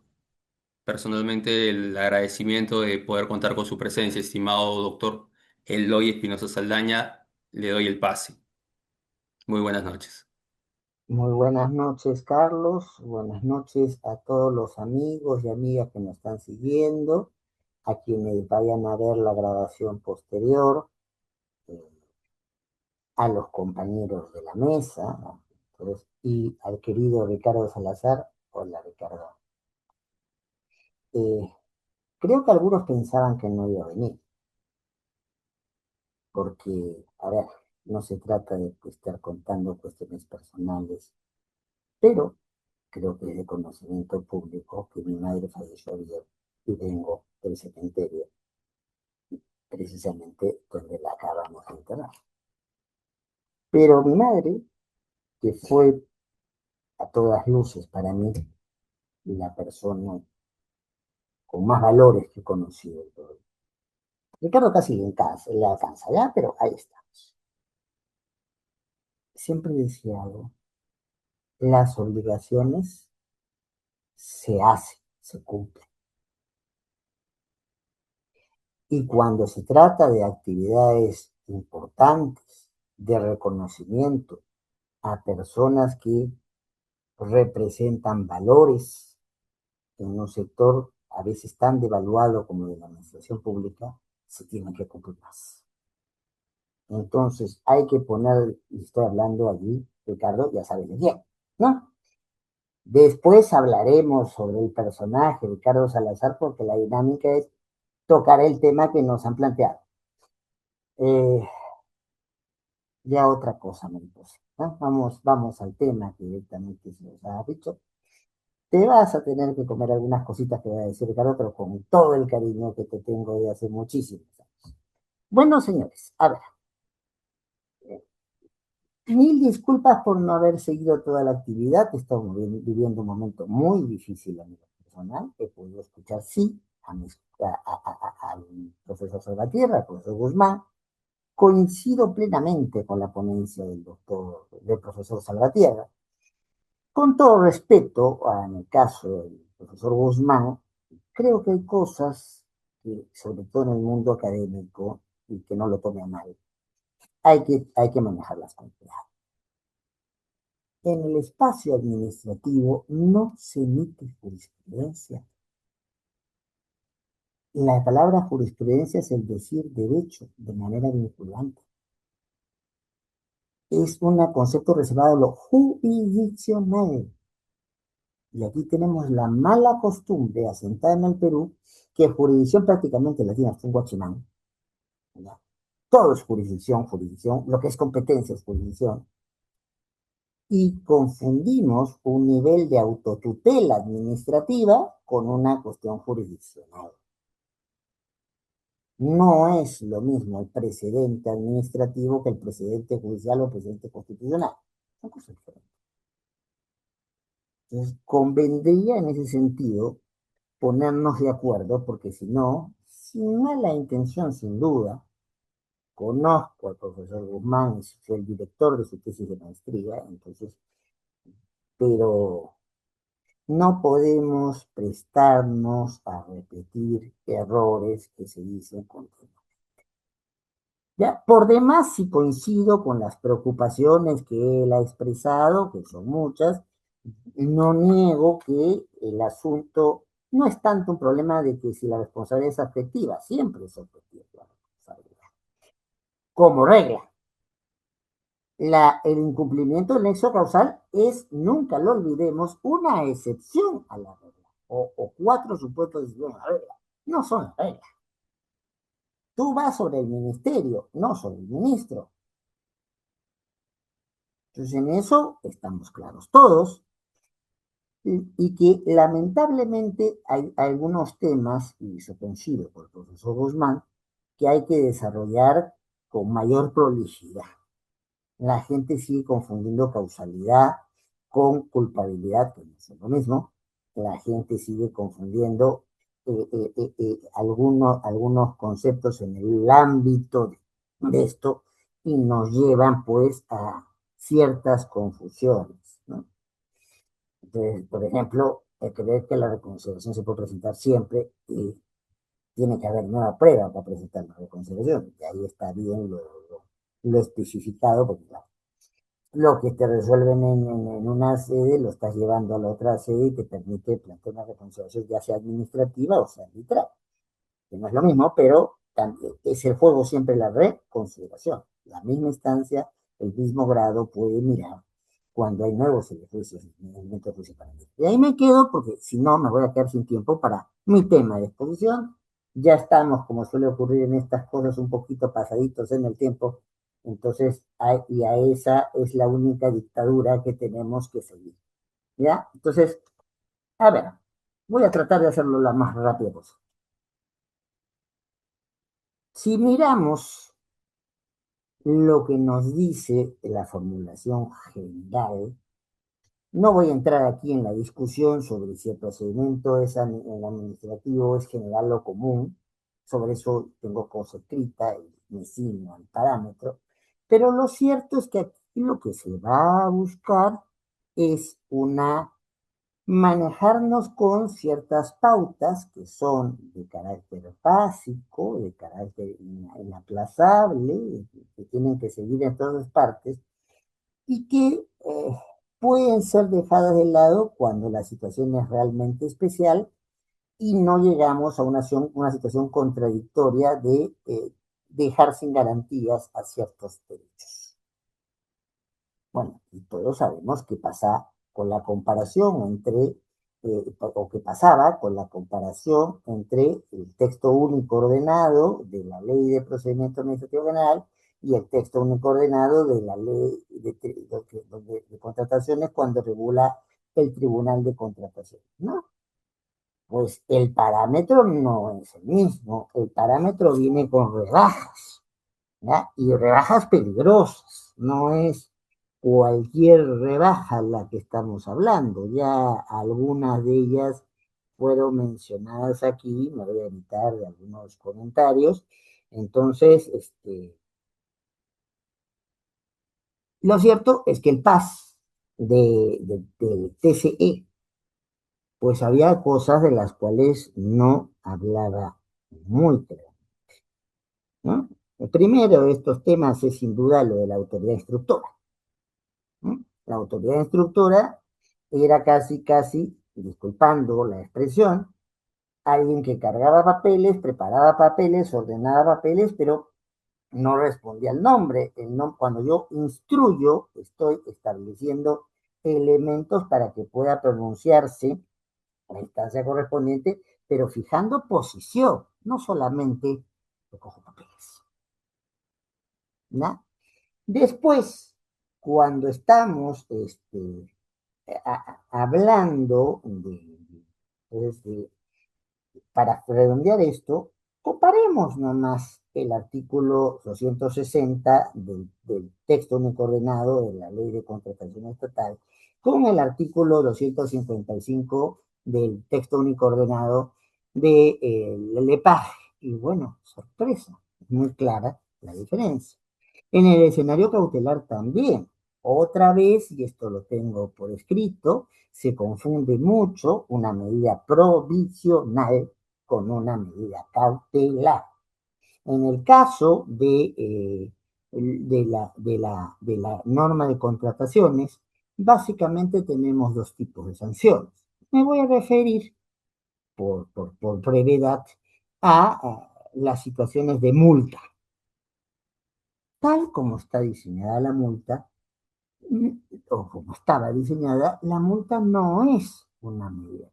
personalmente el agradecimiento de poder contar con su presencia, estimado doctor Eloy Espinosa Saldaña. Le doy el pase. Muy buenas noches. Muy buenas noches, Carlos. Buenas noches a todos los amigos y amigas que nos están siguiendo, a quienes vayan a ver la grabación posterior, eh, a los compañeros de la mesa, ¿no? Entonces, y al querido Ricardo Salazar. Hola, Ricardo. Eh, Creo que algunos pensaban que no iba a venir, porque, a ver, no se trata de estar contando cuestiones personales Pero creo que es de conocimiento público que mi madre falleció ayer y vengo del cementerio, precisamente donde la acabamos de enterrar. Pero mi madre, que fue a todas luces para mí la persona con más valores que he conocido. Ricardo casi le alcanza, ¿ya? Pero ahí estamos. Siempre decía algo, las obligaciones se hacen, se cumplen. Y cuando se trata de actividades importantes, de reconocimiento a personas que representan valores en un sector a veces tan devaluado como de la administración pública, se tienen que cumplir más. Entonces hay que poner, y estoy hablando allí, Ricardo, ya sabes de quién, ¿no? Después hablaremos sobre el personaje Ricardo Salazar porque la dinámica es tocar el tema que nos han planteado. Eh, ya otra cosa, mariposa, ¿no? Vamos al tema que directamente se nos ha dicho. Te vas a tener que comer algunas cositas que voy a decir, Ricardo, pero con todo el cariño que te tengo de hace muchísimos años. Bueno, señores, a ver. Mil disculpas por no haber seguido toda la actividad. Estamos viviendo un momento muy difícil a nivel personal. He podido escuchar, sí, al profesor Salvatierra, al profesor Guzmán. Coincido plenamente con la ponencia del profesor Salvatierra. Con todo respeto, en el caso del profesor Guzmán, creo que hay cosas que, sobre todo en el mundo académico, y que no lo tome a mal, hay que manejarlas con cuidado. En el espacio administrativo no se emite jurisprudencia. La palabra jurisprudencia es el decir derecho de manera vinculante. Es un concepto reservado a lo jurisdiccional. Y aquí tenemos la mala costumbre asentada en el Perú, que jurisdicción prácticamente la tiene un guachimán. Todo es jurisdicción, jurisdicción, lo que es competencia es jurisdicción. Y confundimos un nivel de autotutela administrativa con una cuestión jurisdiccional. No es lo mismo el precedente administrativo que el precedente judicial o el precedente constitucional. Son cosas diferentes. Entonces, convendría en ese sentido ponernos de acuerdo, porque si no, sin mala intención, sin duda, conozco al profesor Guzmán, fue el director de su tesis de maestría, entonces, pero no podemos prestarnos a repetir errores que se dicen continuamente. Ya, por demás, sí coincido con las preocupaciones que él ha expresado, que son muchas. No niego que el asunto no es tanto un problema de que si la responsabilidad es afectiva, siempre es afectiva la responsabilidad. Como regla, el incumplimiento del nexo causal es, nunca lo olvidemos, una excepción a la regla, o cuatro supuestos de excepción a la regla. No son la regla. Tú vas sobre el ministerio, no sobre el ministro. Entonces, en eso estamos claros todos. Y que lamentablemente hay algunos temas, y se coincide por el profesor Guzmán, que hay que desarrollar con mayor prolijidad. La gente sigue confundiendo causalidad con culpabilidad, que no es lo mismo. La gente sigue confundiendo algunos conceptos en el ámbito de esto y nos llevan pues a ciertas confusiones, ¿no? Entonces, por ejemplo, creer que la reconciliación se puede presentar siempre y tiene que haber nueva prueba para presentar la reconciliación. Y ahí está bien lo especificado, porque claro, lo que te resuelven en una sede lo estás llevando a la otra sede y te permite plantear una reconciliación ya sea administrativa o sea arbitral, que no es lo mismo, pero es el juego siempre la reconsideración. La misma instancia, el mismo grado puede mirar cuando hay nuevos juicios, movimientos de juicio para mí. Y ahí me quedo porque si no me voy a quedar sin tiempo para mi tema de exposición. Ya estamos, como suele ocurrir en estas cosas, un poquito pasaditos en el tiempo. Entonces, y a esa es la única dictadura que tenemos que seguir. ¿Ya? Entonces, a ver, voy a tratar de hacerlo lo más rápido posible. Si miramos lo que nos dice la formulación general, no voy a entrar aquí en la discusión sobre si el procedimiento es el administrativo es general o común, sobre eso tengo cosa escrita y me ciño al parámetro, pero lo cierto es que aquí lo que se va a buscar es manejarnos con ciertas pautas que son de carácter básico, de carácter inaplazable, que tienen que seguir en todas partes y que pueden ser dejadas de lado cuando la situación es realmente especial y no llegamos a una situación contradictoria de dejar sin garantías a ciertos derechos. Bueno, y todos sabemos qué pasa con la comparación entre, o qué pasaba con la comparación entre el texto único ordenado de la Ley de Procedimiento Administrativo General y el texto único ordenado de la Ley de Contrataciones cuando regula el Tribunal de Contratación, ¿no? Pues el parámetro no es el mismo, el parámetro viene con rebajas, ¿ya? Y rebajas peligrosas, no es cualquier rebaja la que estamos hablando, ya algunas de ellas fueron mencionadas aquí, me voy a evitar de algunos comentarios, entonces, lo cierto es que el PAS del TCE, pues había cosas de las cuales no hablaba muy claro, ¿no? El primero de estos temas es sin duda lo de la autoridad instructora. ¿No? La autoridad instructora era casi, disculpando la expresión, alguien que cargaba papeles, preparaba papeles, ordenaba papeles, pero no respondía al nombre. Cuando yo instruyo, estoy estableciendo elementos para que pueda pronunciarse la instancia correspondiente, pero fijando posición, no solamente recojo papeles. ¿No? Después, cuando estamos hablando para redondear esto, comparemos nomás el artículo 260 del texto único ordenado de la Ley de Contratación Estatal con el artículo 255 del texto único ordenado de LEPAG. Y bueno, sorpresa, es muy clara la diferencia. En el escenario cautelar también, otra vez, y esto lo tengo por escrito, se confunde mucho una medida provisional con una medida cautelar. En el caso de la norma de contrataciones, básicamente tenemos dos tipos de sanciones. Me voy a referir, por brevedad, a las situaciones de multa. Tal como está diseñada la multa, o como estaba diseñada, la multa no es una medida.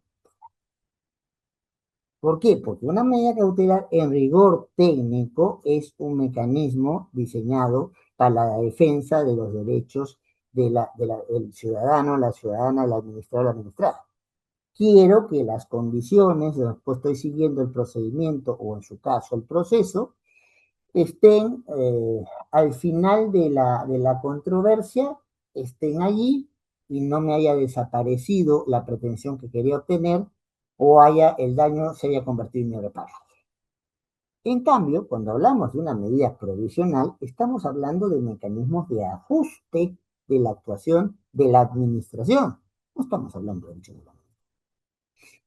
¿Por qué? Porque una medida cautelar en rigor técnico es un mecanismo diseñado para la defensa de los derechos del ciudadano, la ciudadana, el administrador, la administrada. Quiero que las condiciones, después estoy siguiendo el procedimiento o en su caso el proceso, estén al final de la controversia, estén allí y no me haya desaparecido la pretensión que quería obtener o el daño se haya convertido en irreparable. En cambio, cuando hablamos de una medida provisional, estamos hablando de mecanismos de ajuste de la actuación de la administración. No estamos hablando de derechos humanos.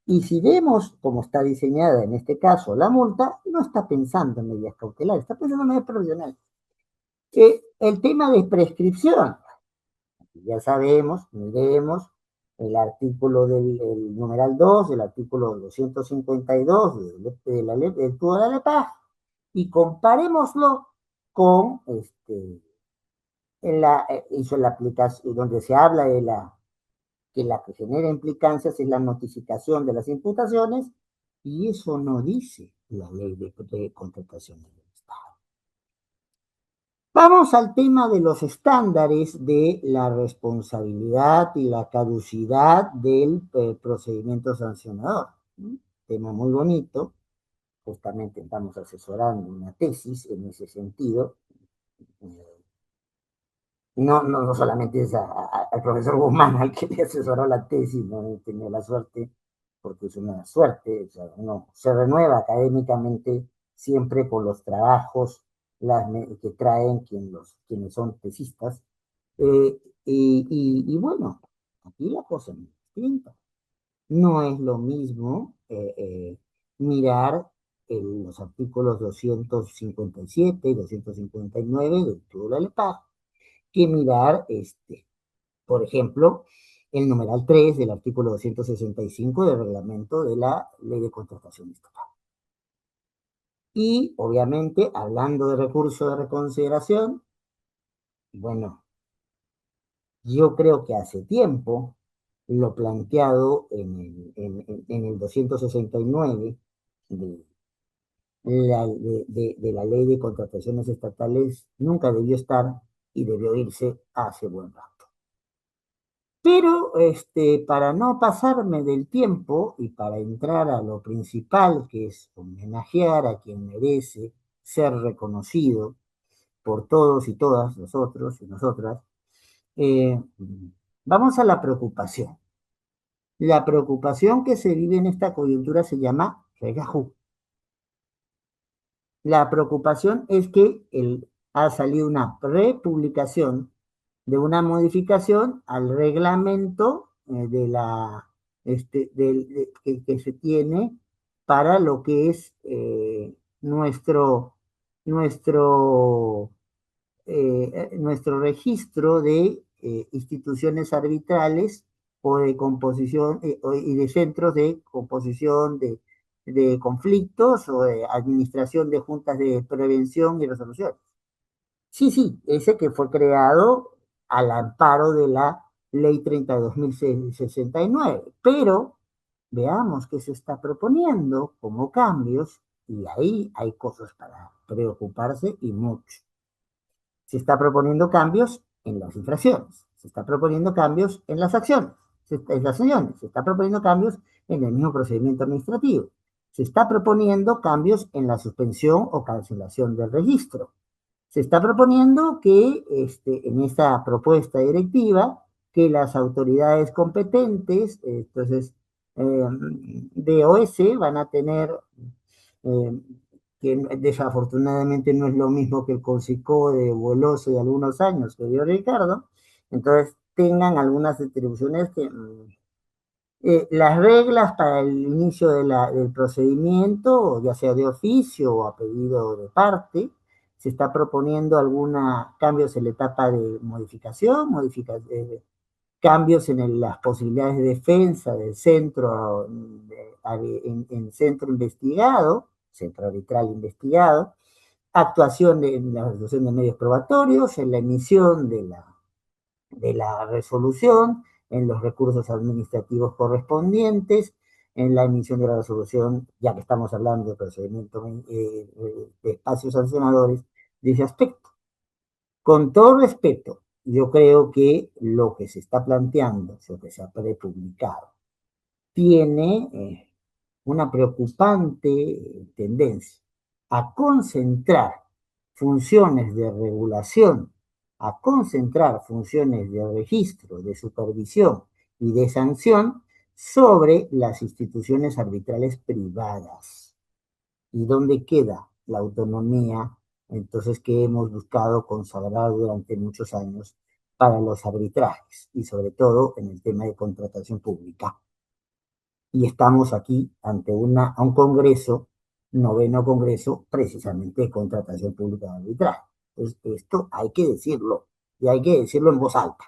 Y si vemos cómo está diseñada en este caso la multa, no está pensando en medidas cautelares, está pensando en medidas provisionales. El tema de prescripción, ya sabemos, miremos el artículo del numeral 2, el artículo 252 de la ley del Código de la LEPAG, y comparémoslo con hizo la aplicación, donde se habla de que la que genera implicancias es la notificación de las imputaciones, y eso no dice la ley de contratación del Estado. Vamos al tema de los estándares de la responsabilidad y la caducidad del procedimiento sancionador. Tema muy bonito. Justamente estamos asesorando una tesis en ese sentido. No solamente es al profesor Guzmán al que le asesoró la tesis, no he tenido la suerte, porque es una suerte, o sea, uno se renueva académicamente siempre por los trabajos que traen quienes son tesistas. Y bueno, aquí la cosa es muy distinta. No es lo mismo mirar los artículos 257 y 259 del Título de la que mirar, por ejemplo, el numeral 3 del artículo 265 del reglamento de la Ley de Contratación Estatal. Y, obviamente, hablando de recurso de reconsideración, bueno, yo creo que hace tiempo lo planteado en el 269 de de la Ley de Contrataciones Estatales nunca debió estar y debió irse hace buen rato. Pero para no pasarme del tiempo y para entrar a lo principal, que es homenajear a quien merece ser reconocido por todos y todas nosotros y nosotras, eh, vamos a la preocupación. La preocupación que se vive en esta coyuntura se llama regajú. La preocupación es que ha salido una prepublicación de una modificación al reglamento que se tiene para lo que es nuestro, nuestro, nuestro registro de instituciones arbitrales o de composición y de centros de composición de conflictos o de administración de juntas de prevención y resolución. Sí, sí, ese que fue creado al amparo de la Ley 32.069. Pero veamos qué se está proponiendo como cambios y ahí hay cosas para preocuparse y mucho. Se está proponiendo cambios en las infracciones, se está proponiendo cambios en las acciones, se está proponiendo cambios en el mismo procedimiento administrativo, se está proponiendo cambios en la suspensión o cancelación del registro. Se está proponiendo que en esta propuesta directiva, que las autoridades competentes, entonces, DOS, van a tener, eh, que desafortunadamente no es lo mismo que el CONCICODE o el OSE de algunos años que dio Ricardo, entonces tengan algunas atribuciones que las reglas para el inicio del procedimiento, ya sea de oficio o a pedido de parte, se está proponiendo algunos cambios en la etapa de modificación, cambios en las posibilidades de defensa del centro, en centro investigado, centro arbitral investigado, actuación en la resolución de medios probatorios, en la emisión de la resolución, en los recursos administrativos correspondientes, en la emisión de la resolución, ya que estamos hablando de procedimientos de espacios sancionadores, de ese aspecto. Con todo respeto, yo creo que lo que se está planteando, lo que se ha prepublicado, tiene una preocupante tendencia a concentrar funciones de regulación, a concentrar funciones de registro, de supervisión y de sanción sobre las instituciones arbitrales privadas. ¿Y dónde queda la autonomía, entonces, que hemos buscado consagrar durante muchos años para los arbitrajes y sobre todo en el tema de contratación pública? Y estamos aquí ante un congreso, noveno congreso, precisamente de contratación pública de arbitraje. Entonces, esto hay que decirlo, y hay que decirlo en voz alta,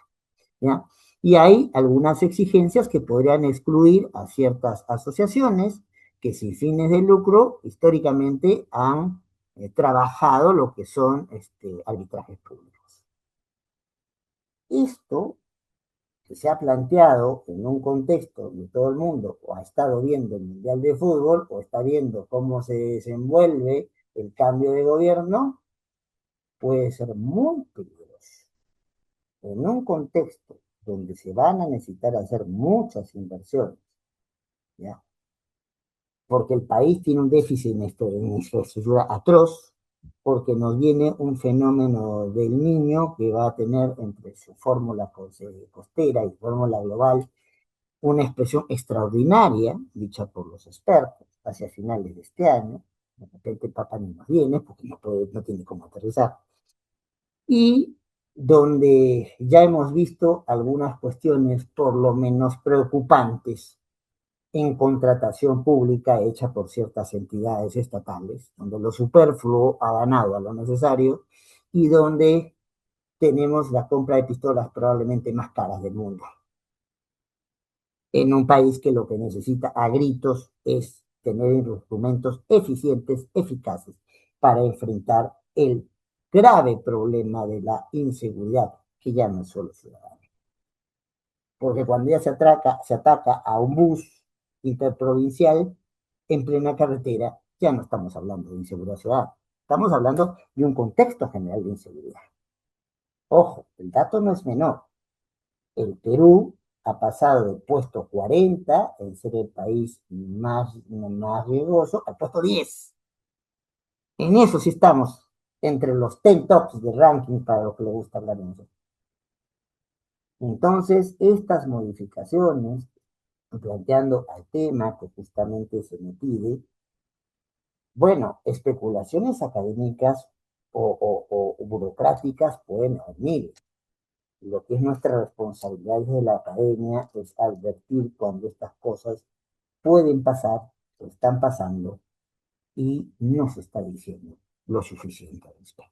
¿ya? Y hay algunas exigencias que podrían excluir a ciertas asociaciones que sin fines de lucro históricamente han trabajado lo que son arbitrajes públicos. Esto que se ha planteado en un contexto de todo el mundo, o ha estado viendo el Mundial de Fútbol, o está viendo cómo se desenvuelve el cambio de gobierno, puede ser muy peligroso. En un contexto donde se van a necesitar hacer muchas inversiones, ¿ya? Porque el país tiene un déficit en infraestructura atroz, porque nos viene un fenómeno del niño que va a tener entre su fórmula costera y fórmula global una expresión extraordinaria, dicha por los expertos, hacia finales de este año. De repente Papa ni nos viene porque no tiene cómo aterrizar. Y donde ya hemos visto algunas cuestiones por lo menos preocupantes en contratación pública hecha por ciertas entidades estatales, donde lo superfluo ha ganado a lo necesario y donde tenemos la compra de pistolas probablemente más caras del mundo, en un país que lo que necesita a gritos es tener instrumentos eficientes, eficaces, para enfrentar el grave problema de la inseguridad, que ya no es solo ciudadana. Porque cuando ya se ataca a un bus interprovincial en plena carretera, ya no estamos hablando de inseguridad ciudadana, estamos hablando de un contexto general de inseguridad. Ojo, el dato no es menor. El Perú ha pasado del puesto 40 en ser el país más riesgoso al puesto 10. En eso sí estamos entre los 10 tops de ranking para lo que le gusta hablar de nosotros. Entonces, estas modificaciones, planteando al tema que justamente se me pide, bueno, especulaciones académicas o burocráticas pueden venir. Lo que es nuestra responsabilidad desde la academia es advertir cuando estas cosas pueden pasar o están pasando y no se está diciendo lo suficiente al respecto.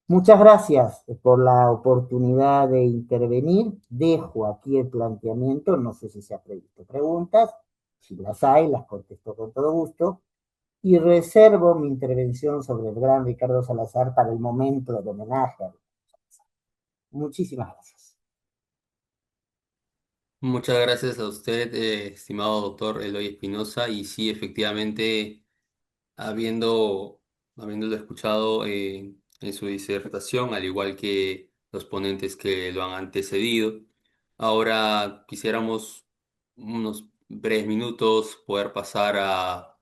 Muchas gracias por la oportunidad de intervenir. Dejo aquí el planteamiento, no sé si se ha previsto preguntas, si las hay, las contesto con todo gusto, y reservo mi intervención sobre el gran Ricardo Salazar para el momento del homenaje. Muchísimas gracias. Muchas gracias a usted, estimado doctor Eloy Espinosa. Y sí, efectivamente, habiéndolo escuchado en su disertación, al igual que los ponentes que lo han antecedido, ahora quisiéramos unos breves minutos poder pasar a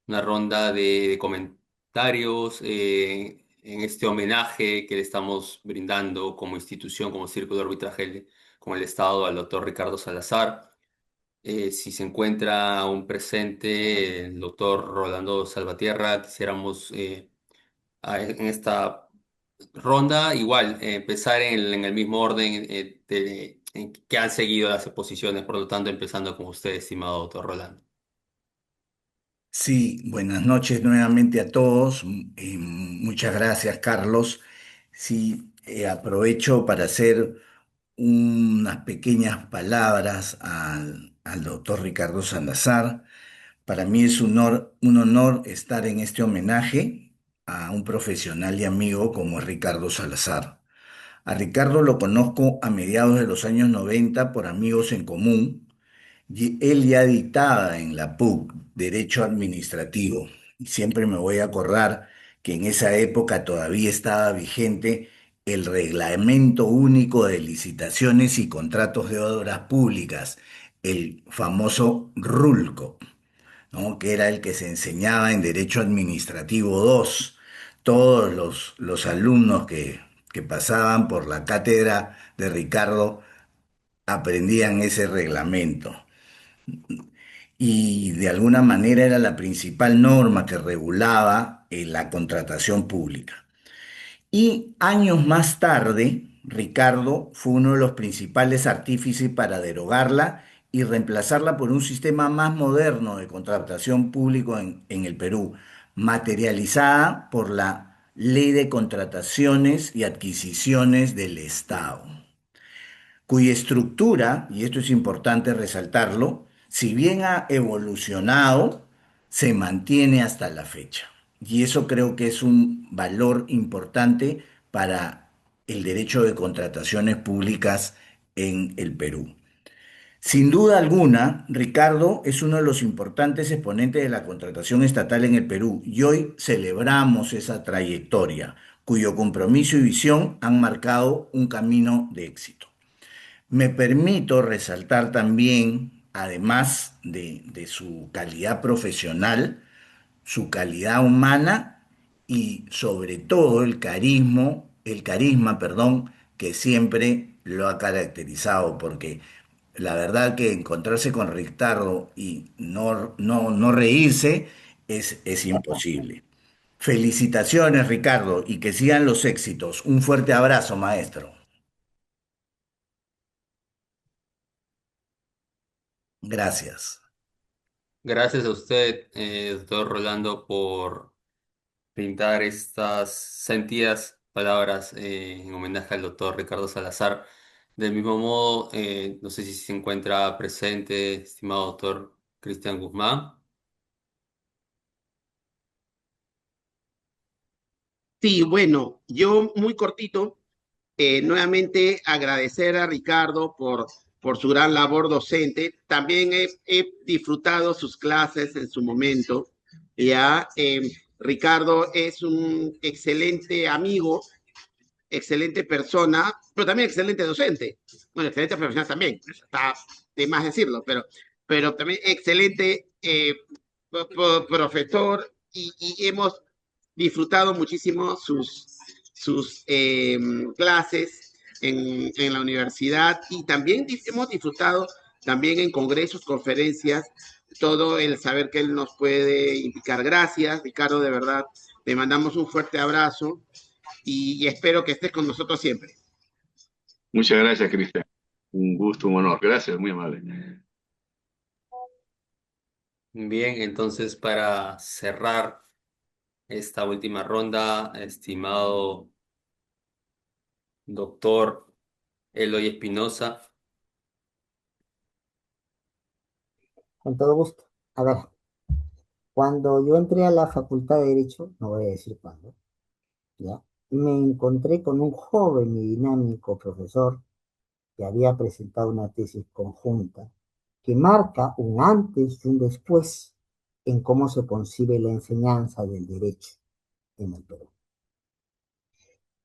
una ronda de comentarios en este homenaje que le estamos brindando como institución, como Círculo de Arbitraje con el Estado al doctor Ricardo Salazar. Si se encuentra aún presente el doctor Rolando Salvatierra, quisiéramos en esta ronda igual empezar en el mismo orden en que han seguido las exposiciones, por lo tanto, empezando con usted, estimado doctor Rolando. Sí, buenas noches nuevamente a todos. Muchas gracias, Carlos. Sí, aprovecho para hacer unas pequeñas palabras al doctor Ricardo Salazar. Para mí es un honor estar en este homenaje a un profesional y amigo como es Ricardo Salazar. A Ricardo lo conozco a mediados de los años 90 por amigos en común. Y él ya dictaba en la PUC Derecho Administrativo. Y siempre me voy a acordar que en esa época todavía estaba vigente el Reglamento Único de Licitaciones y Contratos de Obras Públicas, el famoso RULCO, ¿no? Que era el que se enseñaba en Derecho Administrativo 2. Todos los alumnos que pasaban por la cátedra de Ricardo aprendían ese reglamento y de alguna manera era la principal norma que regulaba la contratación pública. Y años más tarde, Ricardo fue uno de los principales artífices para derogarla y reemplazarla por un sistema más moderno de contratación pública en el Perú, materializada por la Ley de Contrataciones y Adquisiciones del Estado, cuya estructura, y esto es importante resaltarlo, si bien ha evolucionado, se mantiene hasta la fecha. Y eso creo que es un valor importante para el derecho de contrataciones públicas en el Perú. Sin duda alguna, Ricardo es uno de los importantes exponentes de la contratación estatal en el Perú y hoy celebramos esa trayectoria, cuyo compromiso y visión han marcado un camino de éxito. Me permito resaltar también, además de su calidad profesional, su calidad humana y sobre todo el carisma, perdón, que siempre lo ha caracterizado, porque la verdad que encontrarse con Ricardo y no reírse es imposible. Felicitaciones, Ricardo, y que sigan los éxitos. Un fuerte abrazo, maestro. Gracias. Gracias a usted, doctor Rolando, por pintar estas sentidas palabras en homenaje al doctor Ricardo Salazar. Del mismo modo, no sé si se encuentra presente, estimado doctor Cristian Guzmán. Sí, bueno, yo muy cortito, nuevamente agradecer a Ricardo por su gran labor docente. También he disfrutado sus clases en su momento. Ya, Ricardo es un excelente amigo, excelente persona, pero también excelente docente. Bueno, excelente profesional también, eso está de más decirlo, pero también excelente profesor y hemos disfrutado muchísimo sus clases en la universidad y también hemos disfrutado también en congresos, conferencias, todo el saber que él nos puede indicar. Gracias, Ricardo, de verdad. Le mandamos un fuerte abrazo y espero que estés con nosotros siempre. Muchas gracias, Cristian. Un gusto, un honor. Gracias, muy amable. Bien, entonces para cerrar esta última ronda, estimado doctor Eloy Espinosa. Con todo gusto. A ver, cuando yo entré a la Facultad de Derecho, no voy a decir cuándo, ¿ya? Me encontré con un joven y dinámico profesor que había presentado una tesis conjunta que marca un antes y un después en cómo se concibe la enseñanza del derecho en el Perú,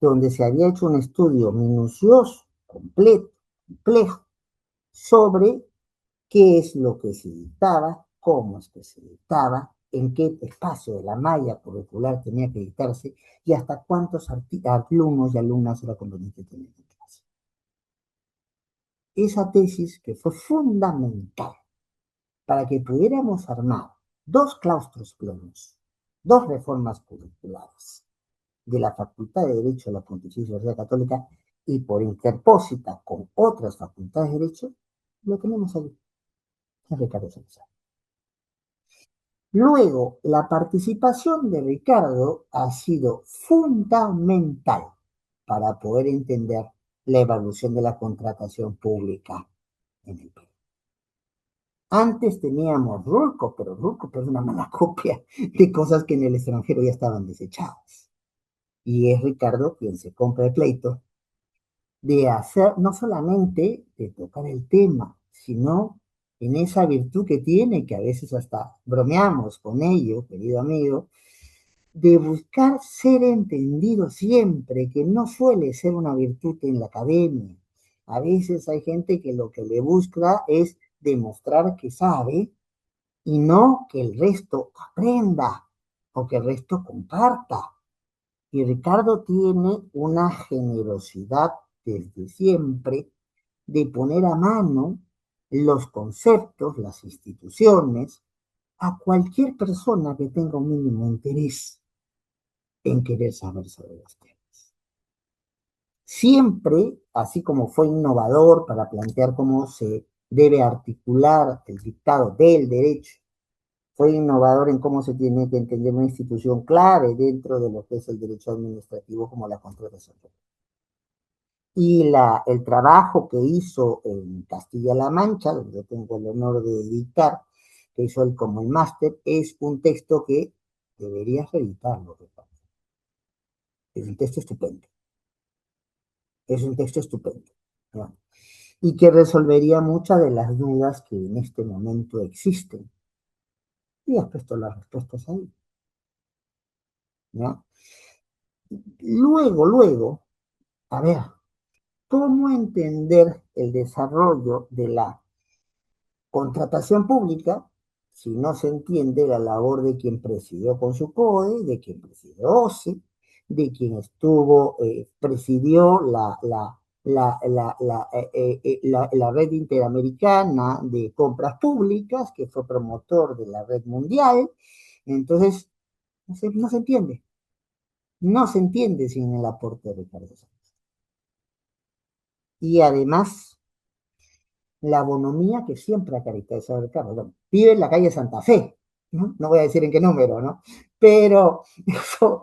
donde se había hecho un estudio minucioso, completo, complejo, sobre qué es lo que se dictaba, cómo es que se dictaba, en qué espacio de la malla curricular tenía que dictarse y hasta cuántos alumnos y alumnas era conveniente tener en clase. Esa tesis que fue fundamental para que pudiéramos armar dos claustros plenos, dos reformas curriculares de la Facultad de Derecho de la Pontificia Universidad Católica y por interpósita con otras facultades de Derecho, lo tenemos ahí, es Ricardo Salazar. Luego, la participación de Ricardo ha sido fundamental para poder entender la evolución de la contratación pública en el Perú. Antes teníamos Rulco, pero es una mala copia de cosas que en el extranjero ya estaban desechadas. Y es Ricardo quien se compra el pleito de hacer, no solamente de tocar el tema, sino en esa virtud que tiene, que a veces hasta bromeamos con ello, querido amigo, de buscar ser entendido siempre, que no suele ser una virtud en la academia. A veces hay gente que lo que le busca es demostrar que sabe y no que el resto aprenda o que el resto comparta. Y Ricardo tiene una generosidad desde siempre de poner a mano los conceptos, las instituciones, a cualquier persona que tenga un mínimo interés en querer saber sobre los temas. Siempre, así como fue innovador para plantear cómo se debe articular el dictado del derecho, fue innovador en cómo se tiene que entender una institución clave dentro de lo que es el derecho administrativo como la contratación. Y el trabajo que hizo en Castilla-La Mancha, donde tengo el honor de dictar, que hizo él como el máster, es un texto que deberías reeditarlo, Ricardo. Es un texto estupendo. Es un texto estupendo, ¿no? y que resolvería muchas de las dudas que en este momento existen. Y has puesto las respuestas ahí, ¿no? Luego, a ver, ¿cómo entender el desarrollo de la contratación pública si no se entiende la labor de quien presidió con su COE, de quien presidió OSI, de quien presidió la red interamericana de compras públicas, que fue promotor de la red mundial? Entonces, no se entiende. No se entiende sin el aporte de Ricardo Sánchez. Y además, la bonomía que siempre ha caracterizado a Ricardo. Bueno, vive en la calle Santa Fe, ¿no? No voy a decir en qué número, ¿no? Pero eso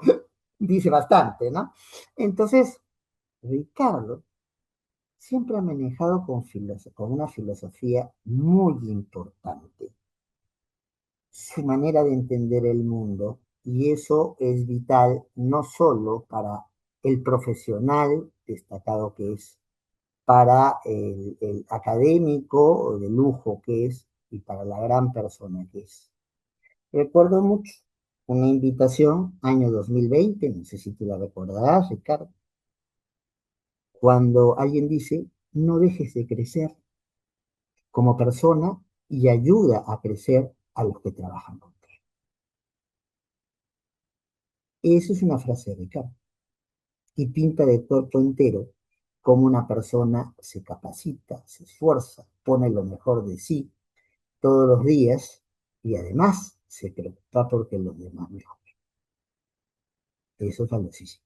dice bastante, ¿no? Entonces, Ricardo siempre ha manejado con una filosofía muy importante, su manera de entender el mundo, y eso es vital no solo para el profesional destacado que es, para el académico de lujo que es y para la gran persona que es. Recuerdo mucho una invitación, año 2020, no sé si tú la recordarás, Ricardo, cuando alguien dice, no dejes de crecer como persona y ayuda a crecer a los que trabajan contigo. Eso es una frase de Ricardo y pinta de cuerpo entero cómo una persona se capacita, se esfuerza, pone lo mejor de sí todos los días y además se preocupa porque los demás mejoren. Eso es valiosísimo.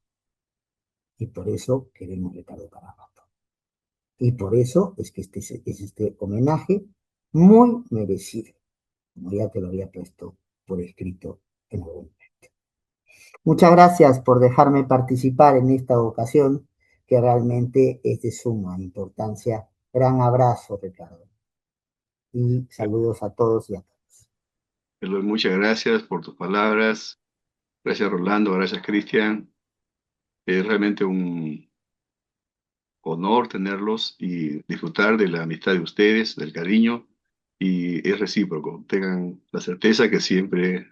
Y por eso queremos Ricardo para rato. Y por eso es que es este homenaje muy merecido, como ya te lo había puesto por escrito en algún momento. Muchas gracias por dejarme participar en esta ocasión, que realmente es de suma importancia. Gran abrazo, Ricardo. Y saludos a todos y a todas. Eloy, muchas gracias por tus palabras. Gracias, Rolando. Gracias, Cristian. Es realmente un honor tenerlos y disfrutar de la amistad de ustedes, del cariño, y es recíproco. Tengan la certeza que siempre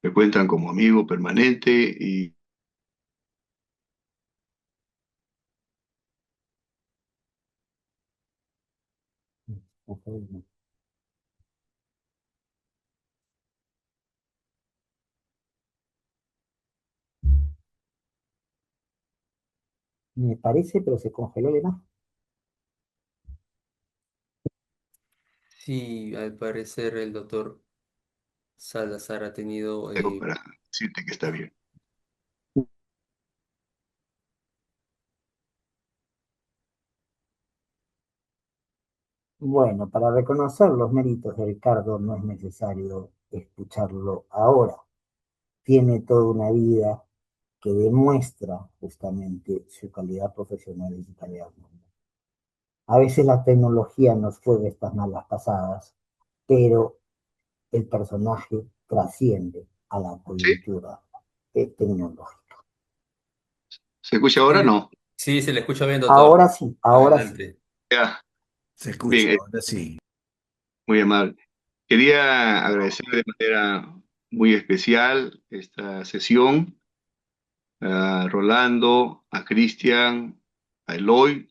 me cuentan como amigo permanente y Me parece, pero se congeló de más. Sí, al parecer el doctor Salazar ha tenido... hago para decirte que está bien. Bueno, para reconocer los méritos de Ricardo no es necesario escucharlo ahora. Tiene toda una vida que demuestra justamente su calidad profesional y su calidad humana. A veces la tecnología nos juega estas malas pasadas, pero el personaje trasciende a la ¿Sí? coyuntura tecnológica. ¿Se escucha ahora? Sí, No. sí, se le escucha bien, doctor. Ahora sí, ahora sí. Adelante. Ya. Se escucha, Bien, ahora sí. muy amable. Quería agradecer de manera muy especial esta sesión a Rolando, a Cristian, a Eloy.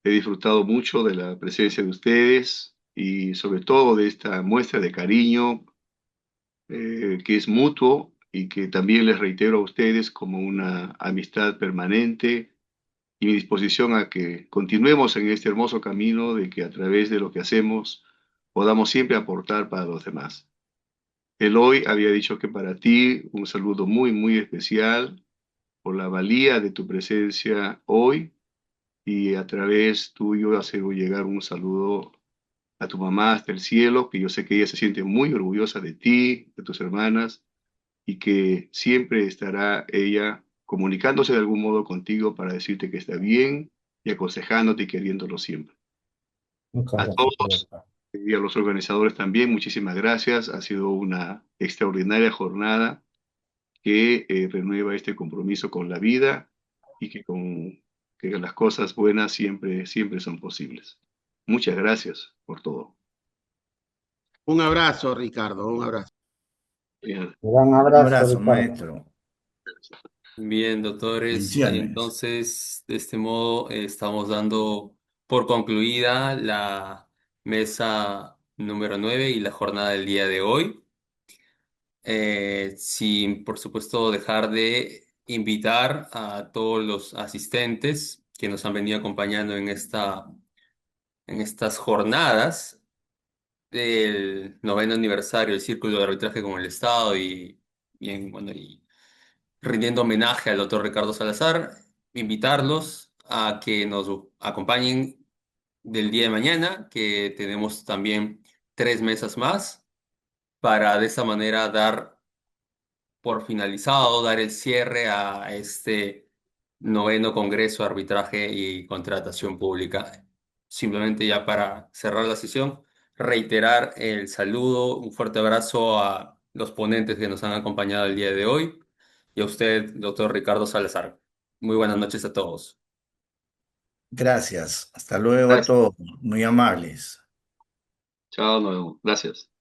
He disfrutado mucho de la presencia de ustedes y sobre todo de esta muestra de cariño que es mutuo y que también les reitero a ustedes como una amistad permanente y mi disposición a que continuemos en este hermoso camino de que a través de lo que hacemos podamos siempre aportar para los demás. Eloy había dicho que para ti un saludo muy, muy especial por la valía de tu presencia hoy y a través tuyo hacer llegar un saludo a tu mamá hasta el cielo, que yo sé que ella se siente muy orgullosa de ti, de tus hermanas y que siempre estará ella comunicándose de algún modo contigo para decirte que está bien y aconsejándote y queriéndolo siempre. Muchas A gracias, todos Roberto. y a los organizadores también, muchísimas gracias. Ha sido una extraordinaria jornada que renueva este compromiso con la vida y que que las cosas buenas siempre, siempre son posibles. Muchas gracias por todo. Un abrazo, Ricardo, un abrazo. Bien. Gran Un abrazo, abrazo, Ricardo. maestro. Bien, doctores, Bendiciones. entonces de este modo estamos dando por concluida la mesa número 9 y la jornada del día de hoy. Sin, por supuesto, dejar de invitar a todos los asistentes que nos han venido acompañando en estas jornadas del noveno aniversario del Círculo de Arbitraje con el Estado bueno, y rindiendo homenaje al doctor Ricardo Salazar, invitarlos a que nos acompañen del día de mañana, que tenemos también 3 mesas más, para de esa manera dar por finalizado, dar el cierre a este noveno Congreso de Arbitraje y Contratación Pública. Simplemente ya para cerrar la sesión, reiterar el saludo, un fuerte abrazo a los ponentes que nos han acompañado el día de hoy y a usted, doctor Ricardo Salazar. Muy buenas noches a todos. Gracias. Hasta luego a Gracias. todos. Muy amables. Chao, nos vemos. Gracias.